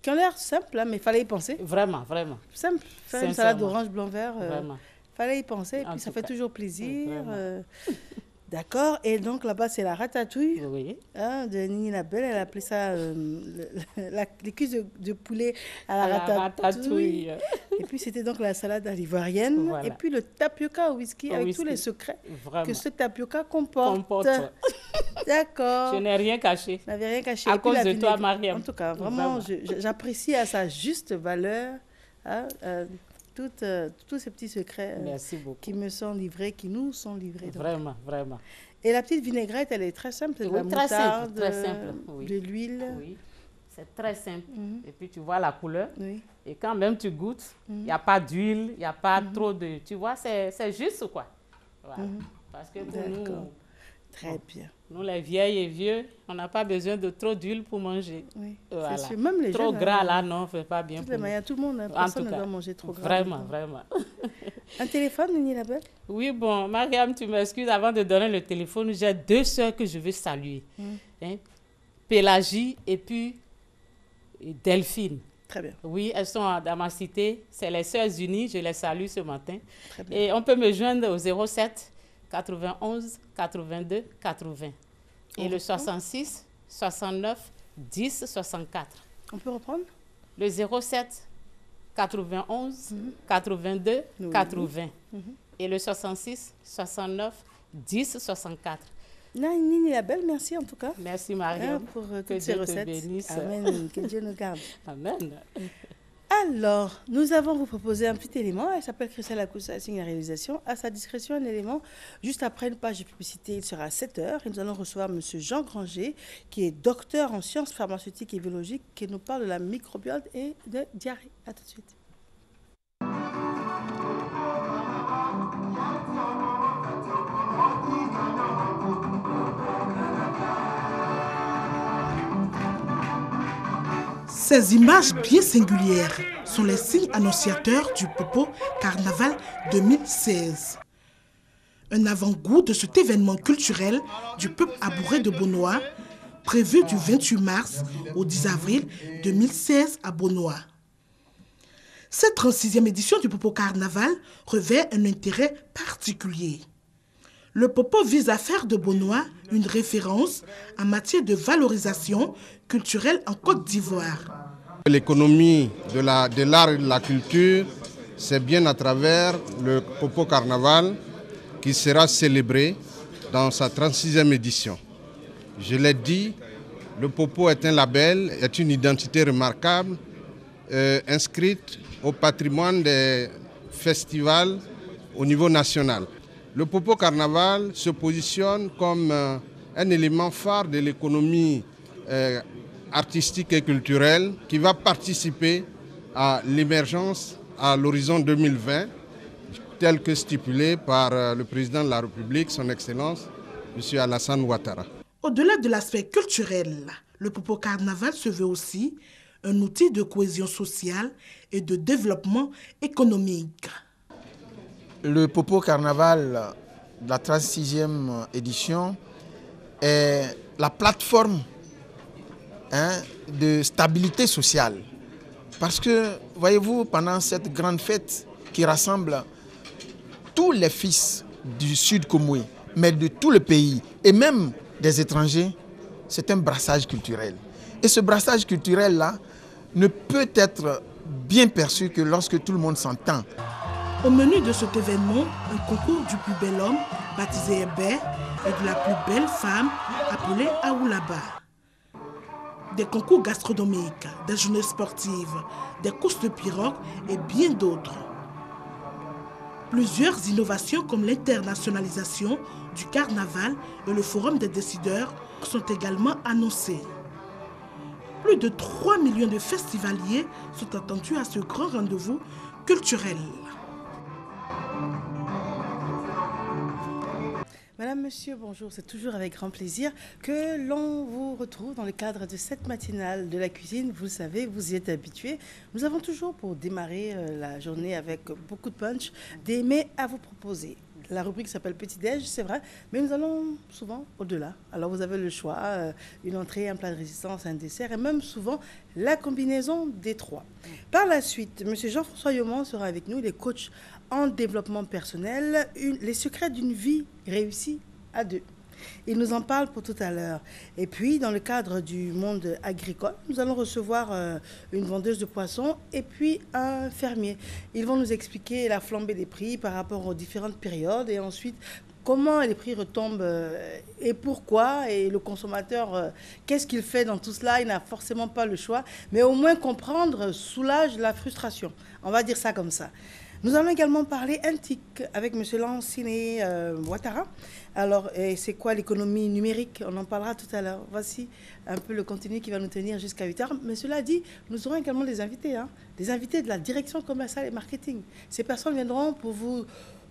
qui ont l'air simples, hein, mais il fallait y penser. Vraiment, vraiment. Simple. Faire une salade d'orange blanc-vert, il fallait y penser. Et puis, ça fait toujours plaisir. D'accord. Et donc là-bas, c'est la ratatouille de Nini Labelle. Elle appelait ça les cuisses de poulet à la ratatouille. Et puis, c'était donc la salade à l'ivoirienne. Voilà. Et puis, le tapioca au whisky avec tous les secrets que ce tapioca comporte. D'accord. Je n'ai rien caché. Je n'avais rien caché. À cause de toi, Mariam. En tout cas, vraiment, j'apprécie à sa juste valeur tous ces petits secrets qui me sont livrés, qui nous sont livrés. Vraiment, vraiment. Et la petite vinaigrette, elle est très simple. C'est de la moutarde, de l'huile. Oui, c'est très simple. Et puis, tu vois la couleur. Et quand même tu goûtes, il n'y a pas d'huile, il n'y a pas trop de... Tu vois, c'est juste, quoi. Voilà. Parce que pour nous... Très bien. Nous, les vieilles et vieux, on n'a pas besoin de trop d'huile pour manger. Oui, voilà. C'est sûr. Même les trop jeunes, gras, là, non, fait pas bien. Tout le monde, personne ne doit manger trop gras. Vraiment, vraiment. Un téléphone, Nini Labelle? Oui, bon, Mariam, tu m'excuses, avant de donner le téléphone, j'ai 2 sœurs que je veux saluer. Pélagie et puis Delphine. Très bien. Oui, elles sont dans ma cité. C'est les Sœurs Unies, je les salue ce matin. Très bien. Et on peut me joindre au 07 91 82 80 et le 66 69 10 64. On peut reprendre? Le 07 91 82 80 et le 66 69 10 64. Nini Labelle, merci en tout cas. Merci Mariam. Pour toutes ces recettes. Bénisse. Amen. Que Dieu nous garde. Amen. Alors, nous avons vous proposé un petit élément. Elle s'appelle Christelle Akoussa, elle signe la réalisation. À sa discrétion, un élément. Juste après une page de publicité, il sera à 7h. Et nous allons recevoir M. Jean Granger, qui est docteur en sciences pharmaceutiques et biologiques, qui nous parle de la microbiome et de diarrhée. À tout de suite. Ces images bien singulières sont les signes annonciateurs du Popo Carnaval 2016. Un avant-goût de cet événement culturel du peuple abouré de Beaunois, prévu du 28 mars au 10 avril 2016 à Beaunois. Cette 36e édition du Popo Carnaval revêt un intérêt particulier. Le Popo vise à faire de Beaunois une référence en matière de valorisation culturelle en Côte d'Ivoire. L'économie de l'art et de la culture, c'est bien à travers le Popo Carnaval qui sera célébré dans sa 36e édition. Je l'ai dit, le Popo est un label, est une identité remarquable, inscrite au patrimoine des festivals au niveau national. Le Popo Carnaval se positionne comme un élément phare de l'économie artistique et culturelle qui va participer à l'émergence à l'horizon 2020, tel que stipulé par le président de la République, son Excellence, M. Alassane Ouattara. Au-delà de l'aspect culturel, le Popo Carnaval se veut aussi un outil de cohésion sociale et de développement économique. Le Popo Carnaval, la 36e édition, est la plateforme de stabilité sociale. Parce que, voyez-vous, pendant cette grande fête qui rassemble tous les fils du Sud Comoé, mais de tout le pays, et même des étrangers, c'est un brassage culturel. Et ce brassage culturel-là ne peut être bien perçu que lorsque tout le monde s'entend. Au menu de cet événement, un concours du plus bel homme, baptisé Hébert, et de la plus belle femme, appelée Aoulaba. Des concours gastronomiques, des journées sportives, des courses de pirogues et bien d'autres. Plusieurs innovations comme l'internationalisation du carnaval et le forum des décideurs sont également annoncées. Plus de 3 millions de festivaliers sont attendus à ce grand rendez-vous culturel. Madame, monsieur, bonjour. C'est toujours avec grand plaisir que l'on vous retrouve dans le cadre de cette matinale de la cuisine. Vous le savez, vous y êtes habitués. Nous avons toujours, pour démarrer la journée avec beaucoup de punch, des mets à vous proposer. La rubrique s'appelle Petit Déj, c'est vrai, mais nous allons souvent au-delà. Alors vous avez le choix, une entrée, un plat de résistance, un dessert, et même souvent la combinaison des trois. Par la suite, M. Jean-François Yomon sera avec nous, il est coach en développement personnel, les secrets d'une vie réussie à 2. Il nous en parle pour tout à l'heure. Et puis, dans le cadre du monde agricole, nous allons recevoir une vendeuse de poissons et puis un fermier. Ils vont nous expliquer la flambée des prix par rapport aux différentes périodes et ensuite comment les prix retombent et pourquoi. Et le consommateur, qu'est-ce qu'il fait dans tout cela? Il n'a forcément pas le choix, mais au moins comprendre soulage la frustration. On va dire ça comme ça. Nous allons également parler NTIC avec M. Lanciné Ouattara. Alors, c'est quoi l'économie numérique? On en parlera tout à l'heure. Voici un peu le contenu qui va nous tenir jusqu'à 8h. Mais cela dit, nous aurons également des invités, des invités de la direction commerciale et marketing. Ces personnes viendront pour vous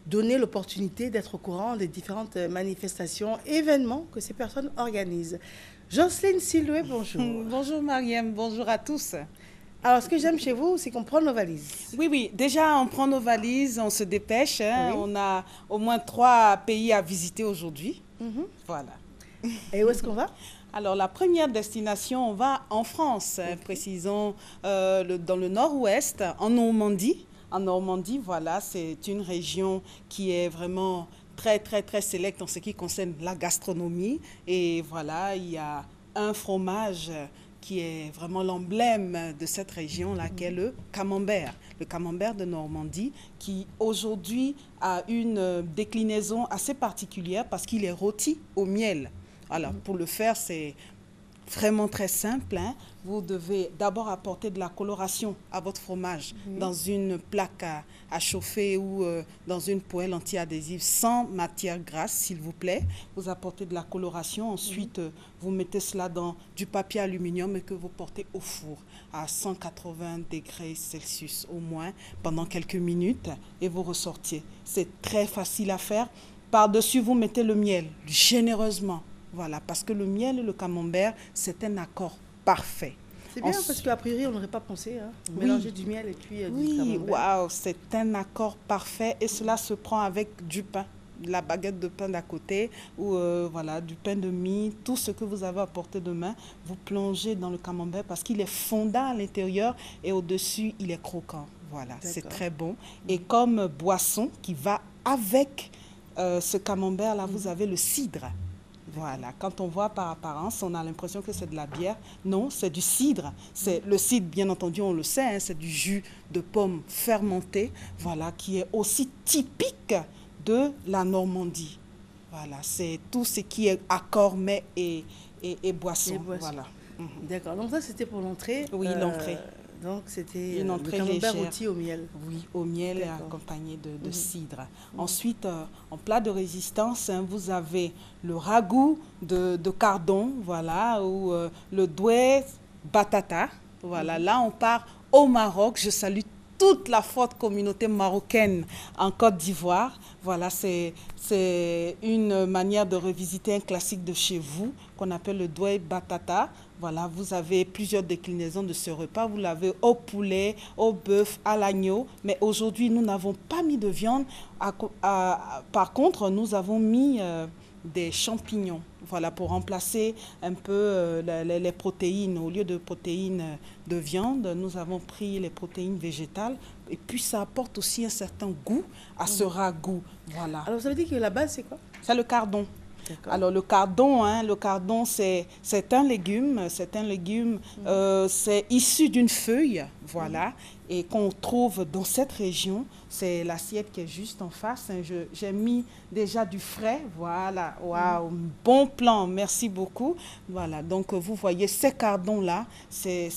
donner l'opportunité d'être au courant des différentes manifestations, événements que ces personnes organisent. Jocelyne Siloué, bonjour. Bonjour Mariam, bonjour à tous. Alors, ce que j'aime chez vous, c'est qu'on prend nos valises. Oui, déjà, on prend nos valises, on se dépêche. Oui. On a au moins 3 pays à visiter aujourd'hui. Voilà. Et où est-ce qu'on va? Alors, la première destination, on va en France, précisons dans le nord-ouest, en Normandie. En Normandie, voilà, c'est une région qui est vraiment très, très, très sélecte en ce qui concerne la gastronomie. Et voilà, il y a un fromage qui est vraiment l'emblème de cette région-là, qui est le camembert de Normandie, qui aujourd'hui a une déclinaison assez particulière parce qu'il est rôti au miel. Alors, pour le faire, c'est vraiment très simple. Vous devez d'abord apporter de la coloration à votre fromage dans une plaque à chauffer ou dans une poêle anti-adhésive sans matière grasse, s'il vous plaît. Vous apportez de la coloration. Ensuite, vous mettez cela dans du papier aluminium et que vous portez au four à 180 degrés Celsius au moins pendant quelques minutes et vous ressortiez. C'est très facile à faire. Par-dessus, vous mettez le miel généreusement. Voilà, parce que le miel et le camembert, c'est un accord parfait. C'est bien parce qu'a priori, on n'aurait pas pensé mélanger du miel et puis du camembert. Waouh, c'est un accord parfait et cela se prend avec du pain, la baguette de pain d'à côté ou voilà, du pain de mie, tout ce que vous avez à portée de main, vous plongez dans le camembert parce qu'il est fondant à l'intérieur et au-dessus, il est croquant. Voilà, c'est très bon. Et comme boisson qui va avec ce camembert-là, vous avez le cidre. Voilà, quand on voit par apparence, on a l'impression que c'est de la bière. Non, c'est du cidre. Le cidre, bien entendu, on le sait, c'est du jus de pomme fermenté, voilà, qui est aussi typique de la Normandie. Voilà, c'est tout ce qui est accord, mets et boisson. Voilà. D'accord, donc ça c'était pour l'entrée. Oui, l'entrée. Donc c'était une entrée le camembert légère. Rôti au miel. Oui, au miel accompagné de cidre. Ensuite, en plat de résistance, vous avez le ragoût de cardon, voilà, ou le doué batata. Voilà, là on part au Maroc. Je salue toute la forte communauté marocaine en Côte d'Ivoire. Voilà, c'est une manière de revisiter un classique de chez vous qu'on appelle le doué batata. Voilà, vous avez plusieurs déclinaisons de ce repas. Vous l'avez au poulet, au bœuf, à l'agneau. Mais aujourd'hui, nous n'avons pas mis de viande. Par contre, nous avons mis des champignons. Voilà, pour remplacer un peu les protéines. Au lieu de protéines de viande, nous avons pris les protéines végétales. Et puis, ça apporte aussi un certain goût à ce ragoût. Voilà. Alors, ça veut dire que la base, c'est quoi? C'est le cardon. Alors, le cardon, c'est un légume. C'est un légume, c'est issu d'une feuille, voilà, et qu'on trouve dans cette région. C'est l'assiette qui est juste en face. J'ai mis déjà du frais, voilà. Waouh, bon plan, merci beaucoup. Voilà, donc vous voyez, ces cardons-là, c'est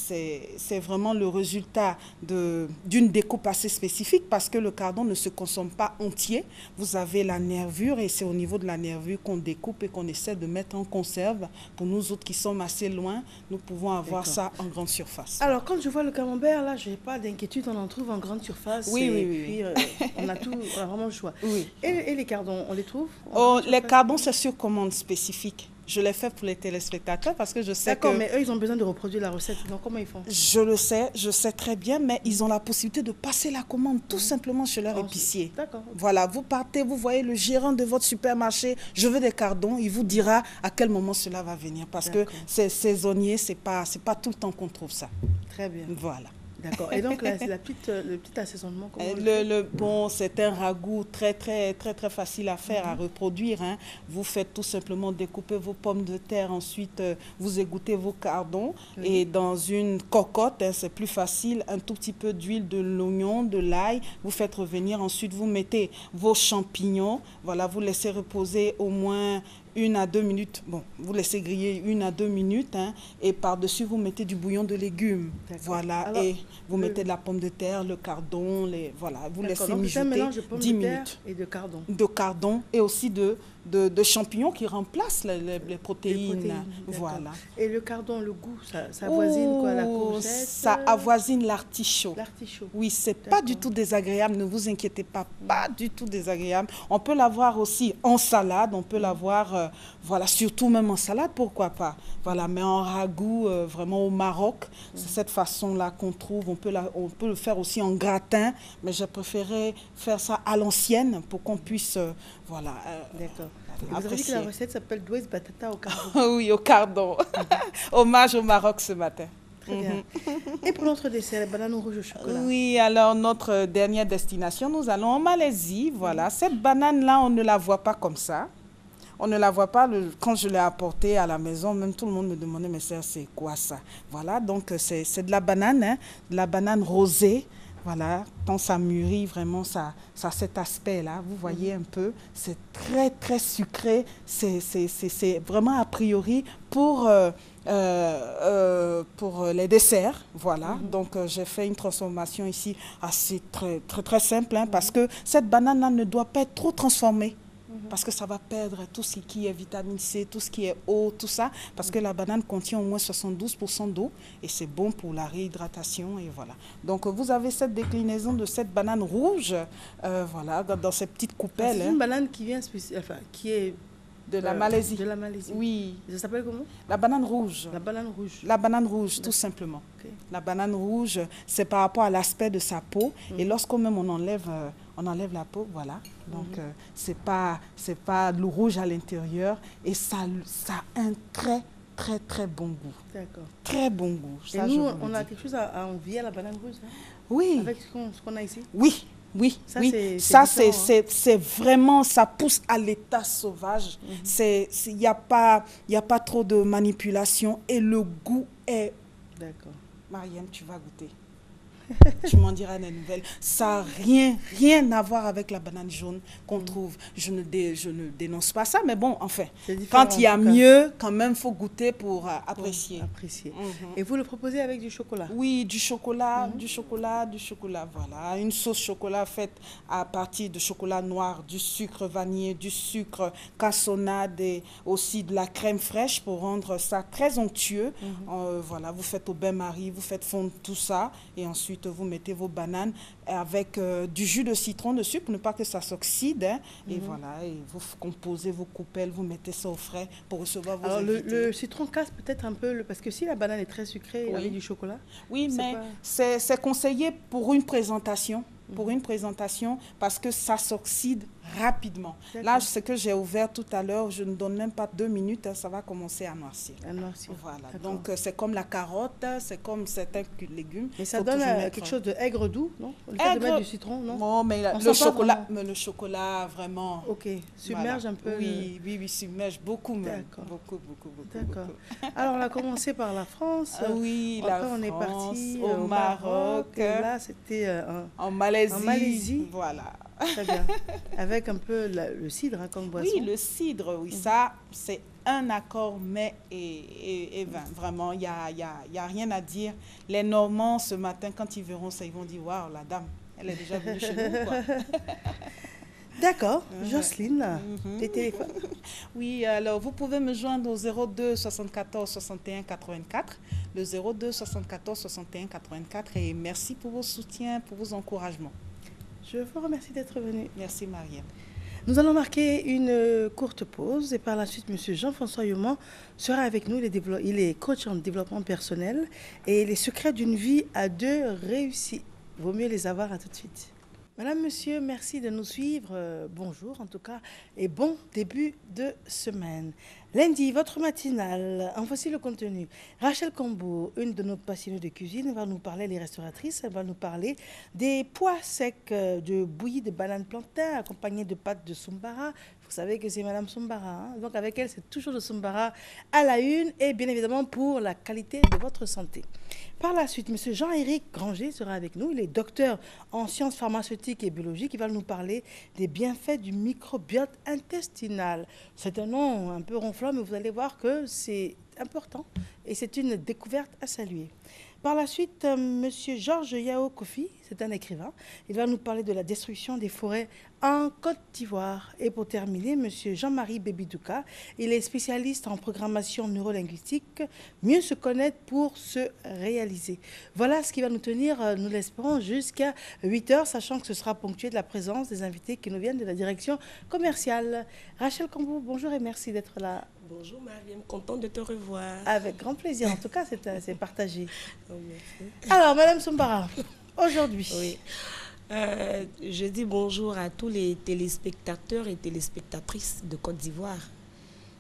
vraiment le résultat d'une découpe assez spécifique parce que le cardon ne se consomme pas entier. Vous avez la nervure et c'est au niveau de la nervure qu'on découpe et qu'on essaie de mettre en conserve. Pour nous autres qui sommes assez loin, nous pouvons avoir ça en grande surface. Alors, quand je vois le camembert, là, je n'ai pas d'inquiétude, on en trouve en grande surface. Oui. Puis, on a vraiment le choix. Oui. Et les cardons, on les trouve? Les cardons, c'est sur commande spécifique. Je l'ai fait pour les téléspectateurs parce que je sais que... D'accord, mais eux, ils ont besoin de reproduire la recette. Donc, comment ils font? Je le sais, je sais très bien, mais ils ont la possibilité de passer la commande tout simplement chez leur épicier. D'accord. Voilà, vous partez, vous voyez le gérant de votre supermarché, je veux des cardons, il vous dira à quel moment cela va venir parce que c'est saisonnier, c'est pas tout le temps qu'on trouve ça. Très bien. Voilà. D'accord. Et donc, le petit assaisonnement, comment bon, c'est un ragoût très facile à faire, à reproduire. Hein. Vous faites tout simplement découper vos pommes de terre, ensuite vous égouttez vos cardons et dans une cocotte, hein, c'est plus facile, un tout petit peu d'huile, de l'oignon, de l'ail, vous faites revenir, ensuite vous mettez vos champignons, voilà, vous laissez reposer au moins 1 à 2 minutes, bon, vous laissez griller 1 à 2 minutes, hein, et par-dessus, vous mettez du bouillon de légumes, voilà, alors, et vous mettez de la pomme de terre, le cardon, voilà, vous laissez mijoter 10 minutes. Et de cardon. De cardon, et aussi de champignons qui remplacent les protéines. Voilà. Et le cardon, le goût, ça avoisine quoi, la courgette? Ça avoisine l'artichaut. L'artichaut. Oui, c'est pas du tout désagréable, ne vous inquiétez pas, pas du tout désagréable. On peut l'avoir aussi en salade, on peut l'avoir, voilà, surtout même en salade, pourquoi pas. Voilà, mais en ragoût, vraiment au Maroc, c'est cette façon-là qu'on trouve. On peut le faire aussi en gratin, mais j'ai préféré faire ça à l'ancienne pour qu'on puisse, voilà. D'accord. Vous avez dit que la recette s'appelle douez batata au cardon. Oui, au cardon. Hommage au Maroc ce matin. Très bien. Et pour notre dessert, les bananes rouges au chocolat. Oui, alors notre dernière destination, nous allons en Malaisie. Voilà, cette banane-là, on ne la voit pas comme ça. On ne la voit pas, quand je l'ai apportée à la maison, même tout le monde me demandait, mais c'est quoi ça? Voilà, donc c'est de la banane, hein, de la banane rosée. Voilà, quand ça mûrit, vraiment, ça a cet aspect-là. Vous voyez un peu, c'est très sucré. C'est vraiment a priori pour les desserts. Voilà, donc j'ai fait une transformation ici assez très simple, hein, parce que cette banane-là ne doit pas être trop transformée. Parce que ça va perdre tout ce qui est vitamine C, tout ce qui est eau, tout ça. Parce que la banane contient au moins 72% d'eau et c'est bon pour la réhydratation. Et voilà. Donc, vous avez cette déclinaison de cette banane rouge, voilà, dans ces petites coupelles. C'est une banane qui vient, qui est de la Malaisie. De la Malaisie. Oui. Ça s'appelle comment? La banane rouge. La banane rouge. La banane rouge, tout simplement. Okay. La banane rouge, c'est par rapport à l'aspect de sa peau. Et lorsqu'on même on enlève la peau, voilà. Donc, c'est pas le rouge à l'intérieur. Et ça a un très bon goût. D'accord. Très bon goût. Ça, et nous, on a quelque chose à envier à la banane rouge, hein? Oui. Avec ce qu'on a ici? Oui. Oui, c'est vraiment, ça pousse à l'état sauvage. Il n'y a pas trop de manipulation et le goût est... D'accord. Mariam, tu vas goûter. Tu m'en diras des nouvelles. Ça n'a rien à voir avec la banane jaune qu'on trouve. Je ne dénonce pas ça, mais bon, enfin, quand il y a mieux, quand même, il faut goûter pour apprécier. Et vous le proposez avec du chocolat? Oui, du chocolat, voilà. Une sauce chocolat faite à partir de chocolat noir, du sucre vanillé, du sucre cassonade et aussi de la crème fraîche pour rendre ça très onctueux. Voilà, vous faites au bain-marie, vous faites fondre tout ça et ensuite vous mettez vos bananes avec du jus de citron dessus pour ne pas que ça s'oxyde. Hein, et voilà, et vous composez vos coupelles, vous mettez ça au frais pour recevoir vos invités. Le citron casse peut-être un peu, parce que si la banane est très sucrée avec du chocolat... Oui, mais c'est conseillé pour une présentation. Parce que ça s'oxyde rapidement. Là, ce que j'ai ouvert tout à l'heure, je ne donne même pas 2 minutes, hein, ça va commencer à noircir. Voilà. Donc, c'est comme la carotte, c'est comme certains légumes. Mais ça donne quelque chose de aigre doux, non? Le fait de mettre du citron, non? Non, mais le chocolat, vraiment... Ok, submerge un peu. Oui, submerge beaucoup même. Beaucoup. D'accord. Alors, on a commencé par la France. Oui, après, on est parti au Maroc. Et là, c'était en Malaisie. Voilà. Très bien. Avec un peu le cidre, hein, comme boisson. Oui, le cidre, oui. Ça, c'est un accord mets et vin. Vraiment, il y a rien à dire. Les Normands, ce matin, quand ils verront ça, ils vont dire, waouh, la dame, elle est déjà venue chez nous, quoi. D'accord. Jocelyne, tes téléphones? Oui, alors vous pouvez me joindre au 02 74 61 84, le 02 74 61 84, et merci pour vos soutiens, pour vos encouragements. Je vous remercie d'être venu. Merci, Mariam. Nous allons marquer une courte pause et par la suite, M. Jean-François Yoman sera avec nous. Il est coach en développement personnel et les secrets d'une vie à 2 réussis. Vaut mieux les avoir. À tout de suite. Madame, monsieur, merci de nous suivre. Bonjour en tout cas et bon début de semaine. Lundi, votre matinale, en voici le contenu. Rachel Combo, une de nos passionnées de cuisine, va nous parler, les restauratrices, elle va nous parler des pois secs de bouillie de bananes plantains accompagnés de pâtes de Soumbara. Vous savez que c'est Madame Soumbara, hein? Donc avec elle, c'est toujours de Soumbara à la une et bien évidemment pour la qualité de votre santé. Par la suite, M. Jean-Éric Granger sera avec nous. Il est docteur en sciences pharmaceutiques et biologiques. Il va nous parler des bienfaits du microbiote intestinal. C'est un nom un peu ronflant, mais vous allez voir que c'est important et c'est une découverte à saluer. Par la suite, M. Georges Yao Kofi, c'est un écrivain. Il va nous parler de la destruction des forêts en Côte d'Ivoire. Et pour terminer, M. Jean-Marie Bébidouka, il est spécialiste en programmation neurolinguistique, mieux se connaître pour se réaliser. Voilà ce qui va nous tenir, nous l'espérons, jusqu'à 8 h, sachant que ce sera ponctué de la présence des invités qui nous viennent de la direction commerciale. Rachel Cambou, bonjour et merci d'être là. Bonjour Mariam, contente de te revoir. Avec grand plaisir, en tout cas c'est partagé. Oh, merci. Alors, Madame Soumbara, aujourd'hui. Oui. Je dis bonjour à tous les téléspectateurs et téléspectatrices de Côte d'Ivoire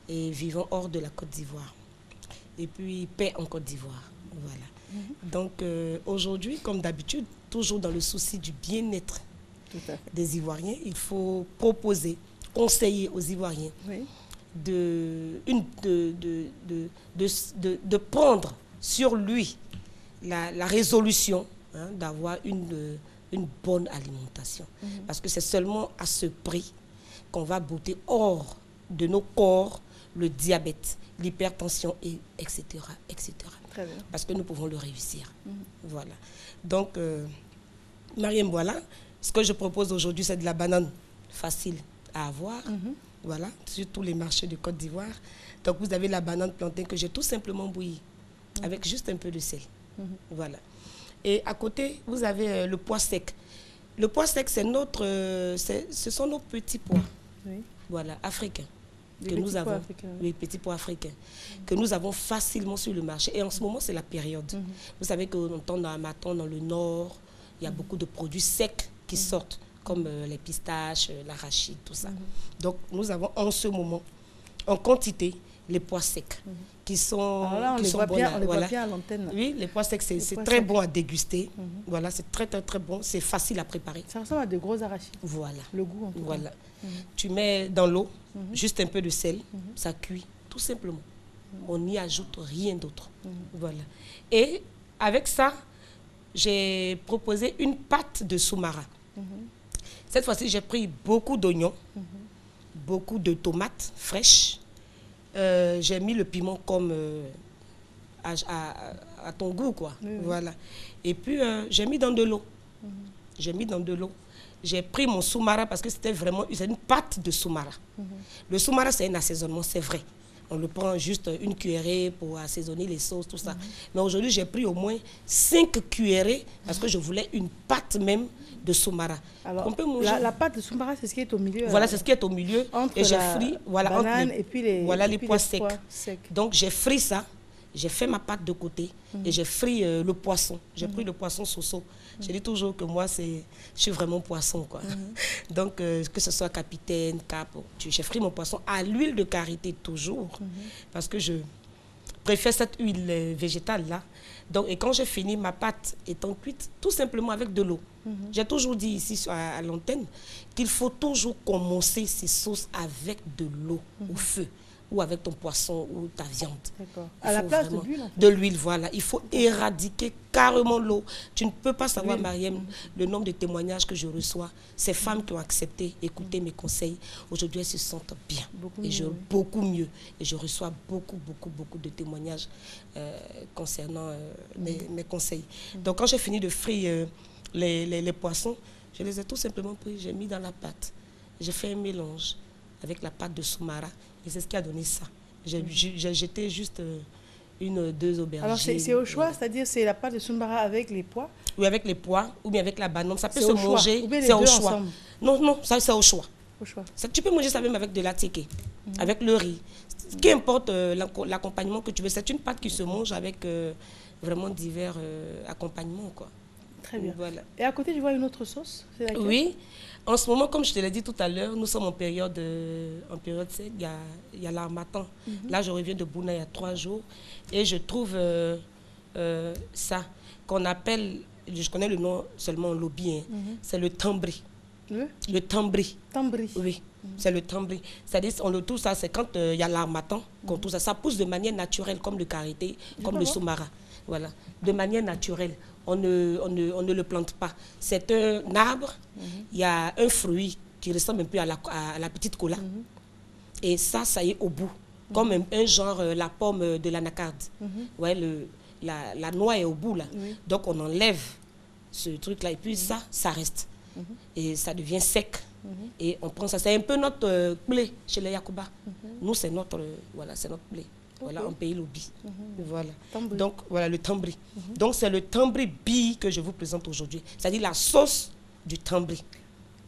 et vivant hors de la Côte d'Ivoire. Et puis, paix en Côte d'Ivoire. Voilà. Donc, aujourd'hui, comme d'habitude, toujours dans le souci du bien-être des Ivoiriens, il faut proposer, conseiller aux Ivoiriens de prendre sur lui la résolution d'avoir une bonne alimentation. Parce que c'est seulement à ce prix qu'on va botter hors de nos corps le diabète, l'hypertension, etc. etc. Très bien. Parce que nous pouvons le réussir. Voilà. Donc, Mariam, voilà. Ce que je propose aujourd'hui, c'est de la banane facile à avoir. Voilà, sur tous les marchés de Côte d'Ivoire. Donc, vous avez la banane plantain que j'ai tout simplement bouillie avec juste un peu de sel. Voilà. Et à côté, vous avez le pois sec. Le pois sec, ce sont nos petits pois, voilà, africains. Que nous avons, les petits pois africains, que nous avons facilement sur le marché. Et en ce moment, c'est la période. Vous savez qu'on tombe dans Maton, dans le nord, il y a beaucoup de produits secs qui sortent, comme les pistaches, l'arachide, tout ça. Donc, nous avons en ce moment, en quantité, les pois secs, qui sont, alors là, on les voit bien à l'antenne. Oui, les pois secs, c'est très bon à déguster. Voilà, c'est très, très, très bon. C'est facile à préparer. Ça ressemble à de gros arachides. Voilà. Le goût, en tout cas. Voilà. Tu mets dans l'eau, juste un peu de sel, ça cuit, tout simplement. On n'y ajoute rien d'autre. Voilà. Et avec ça, j'ai proposé une pâte de Soumara. Cette fois-ci, j'ai pris beaucoup d'oignons, beaucoup de tomates fraîches. J'ai mis le piment comme à ton goût, quoi. Voilà. Et puis, j'ai mis dans de l'eau. J'ai mis dans de l'eau. J'ai pris mon soumara parce que c'était vraiment une pâte de soumara. Le soumara, c'est un assaisonnement, c'est vrai. On le prend juste une cuillerée pour assaisonner les sauces, tout ça. Mais aujourd'hui, j'ai pris au moins 5 cuillerées parce que je voulais une pâte même de soumara. Alors, la pâte de soumara, c'est ce qui est au milieu. Voilà, c'est ce qui est au milieu. Entre et j'ai frit, voilà, banane et puis les pois secs. Donc, j'ai frit ça. J'ai fait ma pâte de côté et j'ai frit le poisson. J'ai pris le poisson soso. Je dis toujours que moi, je suis vraiment poisson, quoi. Donc, que ce soit capitaine, cap, j'ai frit mon poisson à l'huile de karité toujours. Parce que je préfère cette huile végétale-là. Donc, et quand j'ai fini, ma pâte étant cuite, tout simplement avec de l'eau. J'ai toujours dit ici à l'antenne qu'il faut toujours commencer ces sauces avec de l'eau au feu. Ou avec ton poisson ou ta viande. À la place de l'huile, en fait. De l'huile, voilà. Il faut éradiquer carrément l'eau. Tu ne peux pas savoir, Mariam, le nombre de témoignages que je reçois. Ces femmes qui ont accepté, écouté mes conseils, aujourd'hui, elles se sentent bien. Beaucoup mieux. Et je reçois beaucoup de témoignages concernant mes conseils. Donc, quand j'ai fini de frire les poissons, je les ai tout simplement pris, j'ai mis dans la pâte. J'ai fait un mélange avec la pâte de soumara. Et c'est ce qui a donné ça. J'ai jeté juste 1 ou 2 aubergines. Alors, c'est au choix, c'est-à-dire c'est la pâte de soumara avec les pois? Oui, avec les pois ou bien avec la banane. Ça peut se manger. C'est au choix. Ensemble. Non, ça c'est au choix. Au choix. Tu peux manger ça même avec de la tiké, avec le riz. Qu'importe l'accompagnement que tu veux. C'est une pâte qui se mange avec vraiment divers accompagnements, quoi. Très bien. Voilà. Et à côté, je vois une autre sauce. Oui. En ce moment, comme je te l'ai dit tout à l'heure, nous sommes en période sec. Il y a l'harmattan. Là, je reviens de Bouna il y a 3 jours. Et je trouve ça, qu'on appelle, je connais le nom seulement en lobby, hein. C'est le tambri. Le tambri. Tambri. Oui, c'est le tambri. C'est-à-dire, on le trouve ça, c'est quand il y a l'armatan qu'on trouve ça. Ça pousse de manière naturelle, comme le karité, comme le soumara. Voilà, de manière naturelle. On ne le plante pas. C'est un arbre, il y a un fruit qui ressemble un peu à la petite cola. Et ça y est au bout, comme un genre, la pomme de l'anacarde. Ouais, la noix est au bout, là. Donc, on enlève ce truc-là, et puis ça reste. Et ça devient sec. Et on prend ça. C'est un peu notre blé chez les Yakuba. Nous, c'est notre blé. Voilà, en pays Lobi. Voilà. Donc, voilà le tambri. Donc, c'est le tambri bi que je vous présente aujourd'hui. C'est-à-dire la sauce du tambri.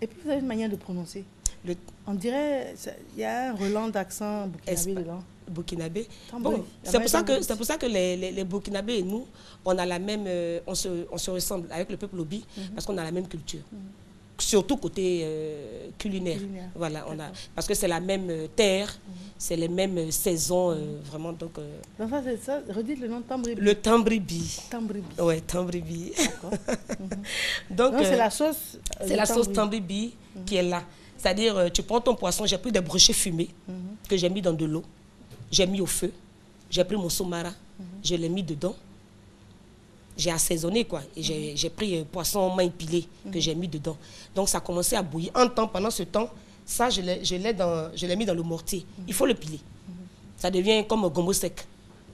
Et puis, vous avez une manière de prononcer. On dirait, il y a un relent d'accent burkinabé dedans. Burkinabé. Bon, c'est pour ça que les Burkinabés et nous, on a la même, on se ressemble avec le peuple Lobi, parce qu'on a la même culture. Surtout côté culinaire. Voilà, parce que c'est la même terre, c'est les mêmes saisons, vraiment. Donc, ça, c'est ça. Redites le nom Tambribi. Le Tambribi. Tambribi. Oui, Tambribi. D'accord. Donc, c'est la sauce. C'est la sauce Tambribi qui est là. C'est-à-dire, tu prends ton poisson, j'ai pris des brochets fumés que j'ai mis dans de l'eau, j'ai mis au feu, j'ai pris mon soumara, je l'ai mis dedans. J'ai assaisonné, quoi. Et j'ai pris un poisson main pilé que j'ai mis dedans. Donc, ça a commencé à bouillir. Pendant ce temps, ça, je l'ai mis dans le mortier. Il faut le piler. Ça devient comme un gombo sec.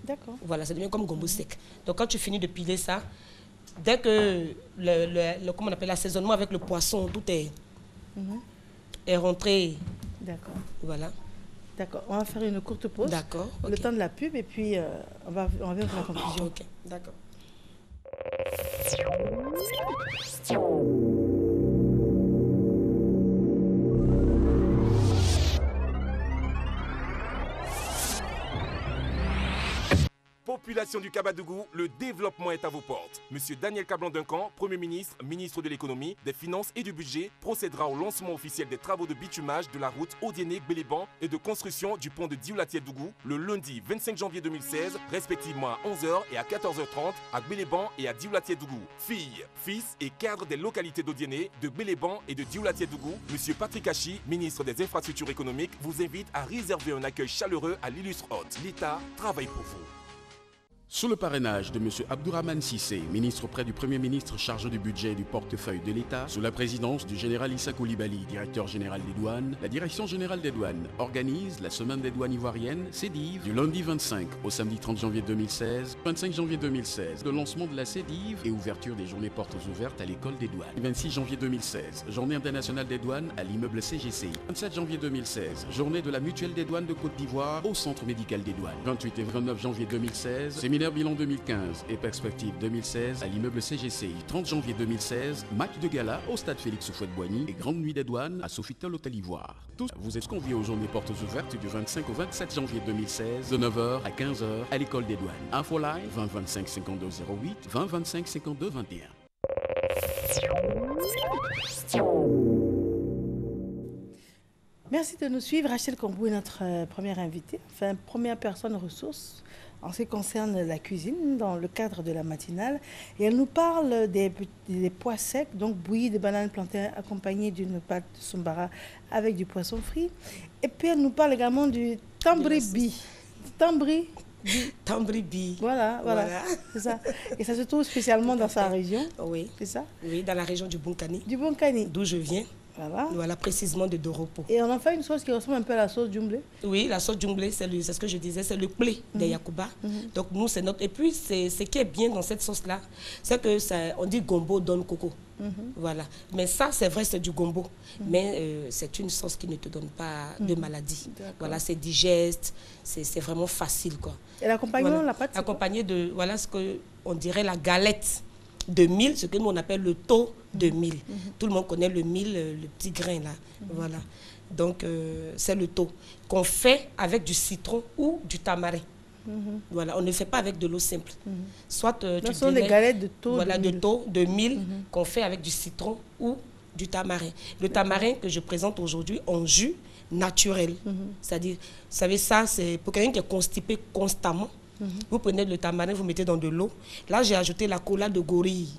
D'accord. Voilà, ça devient comme gombo sec. Donc, quand tu finis de piler ça, dès que comment on appelle, l'assaisonnement avec le poisson, tout est rentré. D'accord. Voilà. D'accord. On va faire une courte pause. D'accord. Le temps de la pub et puis on va faire la conclusion. Ok, d'accord. Population du Kabadougou, le développement est à vos portes. Monsieur Daniel Kablan-Duncan, Premier ministre, ministre de l'économie, des finances et du budget, procédera au lancement officiel des travaux de bitumage de la route Odiéné-Gbéléban et de construction du pont de Dioulatie-Dougou le lundi 25 janvier 2016, respectivement à 11h et à 14h30 à Gbéléban et à Dioulatie-Dougou. Filles, fils et cadres des localités d'Odiéné, de Gbéléban et de Dioulatie-Dougou, Monsieur Patrick Hachi, ministre des Infrastructures économiques, vous invite à réserver un accueil chaleureux à l'illustre hôte. L'État travaille pour vous. Sous le parrainage de M. Abdourahmane Sissé, ministre auprès du Premier ministre chargé du budget et du portefeuille de l'État, sous la présidence du général Issa Koulibaly, directeur général des douanes, la Direction générale des douanes organise la Semaine des douanes ivoiriennes, CEDIV, du lundi 25 au samedi 30 janvier 2016, 25 janvier 2016, le lancement de la CEDIV et ouverture des journées portes ouvertes à l'école des douanes. 26 janvier 2016, journée internationale des douanes à l'immeuble CGCI. 27 janvier 2016, journée de la mutuelle des douanes de Côte d'Ivoire au centre médical des douanes. 28 et 29 janvier 2016, séminaire bilan 2015 et perspective 2016 à l'immeuble CGCI. 30 janvier 2016, match de gala au stade Félix Houphouët-Boigny et grande nuit des douanes à Sofitel Hôtel Ivoire. Tous, vous êtes conviés aux journées portes ouvertes du 25 au 27 janvier 2016 de 9h à 15h à l'école des douanes. Info live 20 25 52 08 20 25 52 21. Merci de nous suivre. Rachel Kombou est notre première invitée, enfin première personne ressource en ce qui concerne la cuisine dans le cadre de la matinale. Et elle nous parle des pois secs, donc bouillis de bananes plantains accompagnés d'une pâte de sombara avec du poisson frit. Et puis elle nous parle également du tambribi. Tambribi. Voilà. C'est ça. Et ça se trouve spécialement dans sa région. Oui. C'est ça? Oui, dans la région du Bonkani. D'où je viens. Voilà, précisément de Doropo. Et on en fait une sauce qui ressemble un peu à la sauce djumblé. Oui, la sauce djumblé, c'est ce que je disais, c'est le blé des Yakuba. Donc nous, c'est notre... Et puis, ce qui est bien dans cette sauce-là, c'est que on dit gombo donne coco. Voilà. Mais ça, c'est vrai, c'est du gombo. Mais c'est une sauce qui ne te donne pas de maladie. Voilà, c'est digeste, c'est vraiment facile, quoi. Et l'accompagnement, la pâte, accompagné de, voilà ce qu'on dirait la galette de mil, ce que nous on appelle le taux de mil. Tout le monde connaît le mil, le petit grain là. Voilà. Donc c'est le taux qu'on fait avec du citron ou du tamarin. Voilà, on ne fait pas avec de l'eau simple. Soit ce sont des galettes de taux de mil qu'on fait avec du citron ou du tamarin. Le tamarin que je présente aujourd'hui en jus naturel. C'est-à-dire, vous savez, ça, c'est pour quelqu'un qui est constipé constamment. Vous prenez le tamarin, vous mettez dans de l'eau. Là, j'ai ajouté la cola de gorille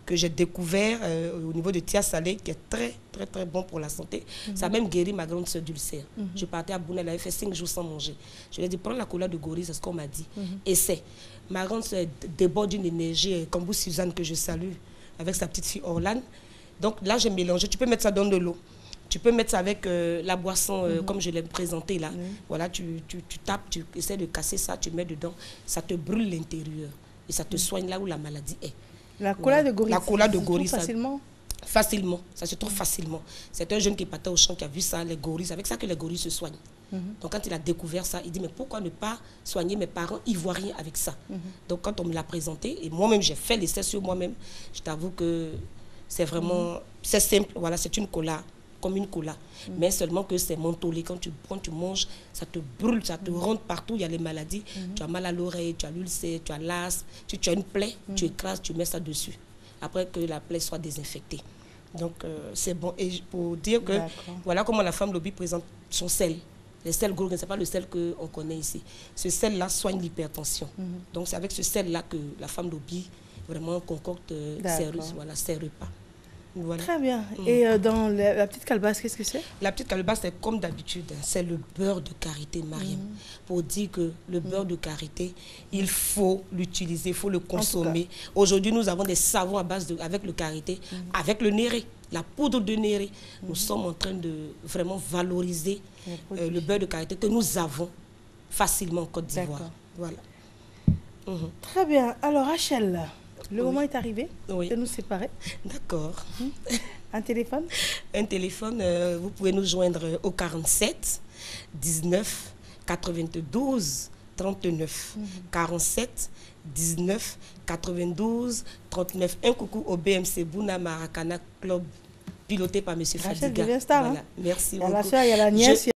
que j'ai découvert au niveau de Tia Salé, qui est très, très, très bon pour la santé. Ça a même guéri ma grande soeur d'ulcère. Je partais à Bouna, elle avait fait 5 jours sans manger. Je lui ai dit, prends la cola de gorille, c'est ce qu'on m'a dit. Essaie. Ma grande soeur déborde d'une énergie, comme vous, Suzanne, que je salue, avec sa petite fille Orlane. Donc là, j'ai mélangé. Tu peux mettre ça dans de l'eau. Tu peux mettre ça avec la boisson, comme je l'ai présenté là. Voilà, tu tapes, tu essaies de casser ça, tu mets dedans. Ça te brûle l'intérieur. Et ça te soigne là où la maladie est. La cola de gorille. La cola de gorille. Facilement. Facilement. Ça se trouve facilement. C'est un jeune qui partait au champ qui a vu ça, les gorilles. C'est avec ça que les gorilles se soignent. Donc quand il a découvert ça, il dit, mais pourquoi ne pas soigner mes parents ivoiriens avec ça? Donc quand on me l'a présenté, et moi-même j'ai fait l'essai sur moi-même, je t'avoue que c'est vraiment, c'est simple. Voilà, c'est une cola, comme une cola. Mais seulement que c'est mentholé. Quand tu manges, ça te brûle, ça te rentre partout. Il y a les maladies. Tu as mal à l'oreille, tu as l'ulcère, tu as l'asthme. Tu as une plaie, tu écrases, tu mets ça dessus. Après que la plaie soit désinfectée. Donc c'est bon. Et pour dire que voilà comment la femme lobby présente son sel. Le sel gourgane, ce n'est pas le sel qu'on connaît ici. Ce sel-là soigne l'hypertension. Donc c'est avec ce sel-là que la femme lobby vraiment concocte ses repas. Voilà. Très bien. Et dans la petite calebasse, qu'est-ce que c'est? La petite calebasse, c'est comme d'habitude, c'est le beurre de karité, Mariam. Pour dire que le beurre de karité, il faut l'utiliser, il faut le consommer. Aujourd'hui, nous avons des savons à base avec le karité, avec le néré, la poudre de néré. Nous sommes en train de vraiment valoriser le beurre de karité que nous avons facilement en Côte d'Ivoire. Voilà. Très bien. Alors, Rachel, le moment est arrivé de nous séparer. D'accord. Un téléphone? Un téléphone, vous pouvez nous joindre au 47 19 92 39. 47 19 92 39. Un coucou au BMC Bouna Maracana Club, piloté par M. Fadiga. Rachel devient star. Voilà. Merci beaucoup. Il y a la beaucoup. soeur, il y a la nièce.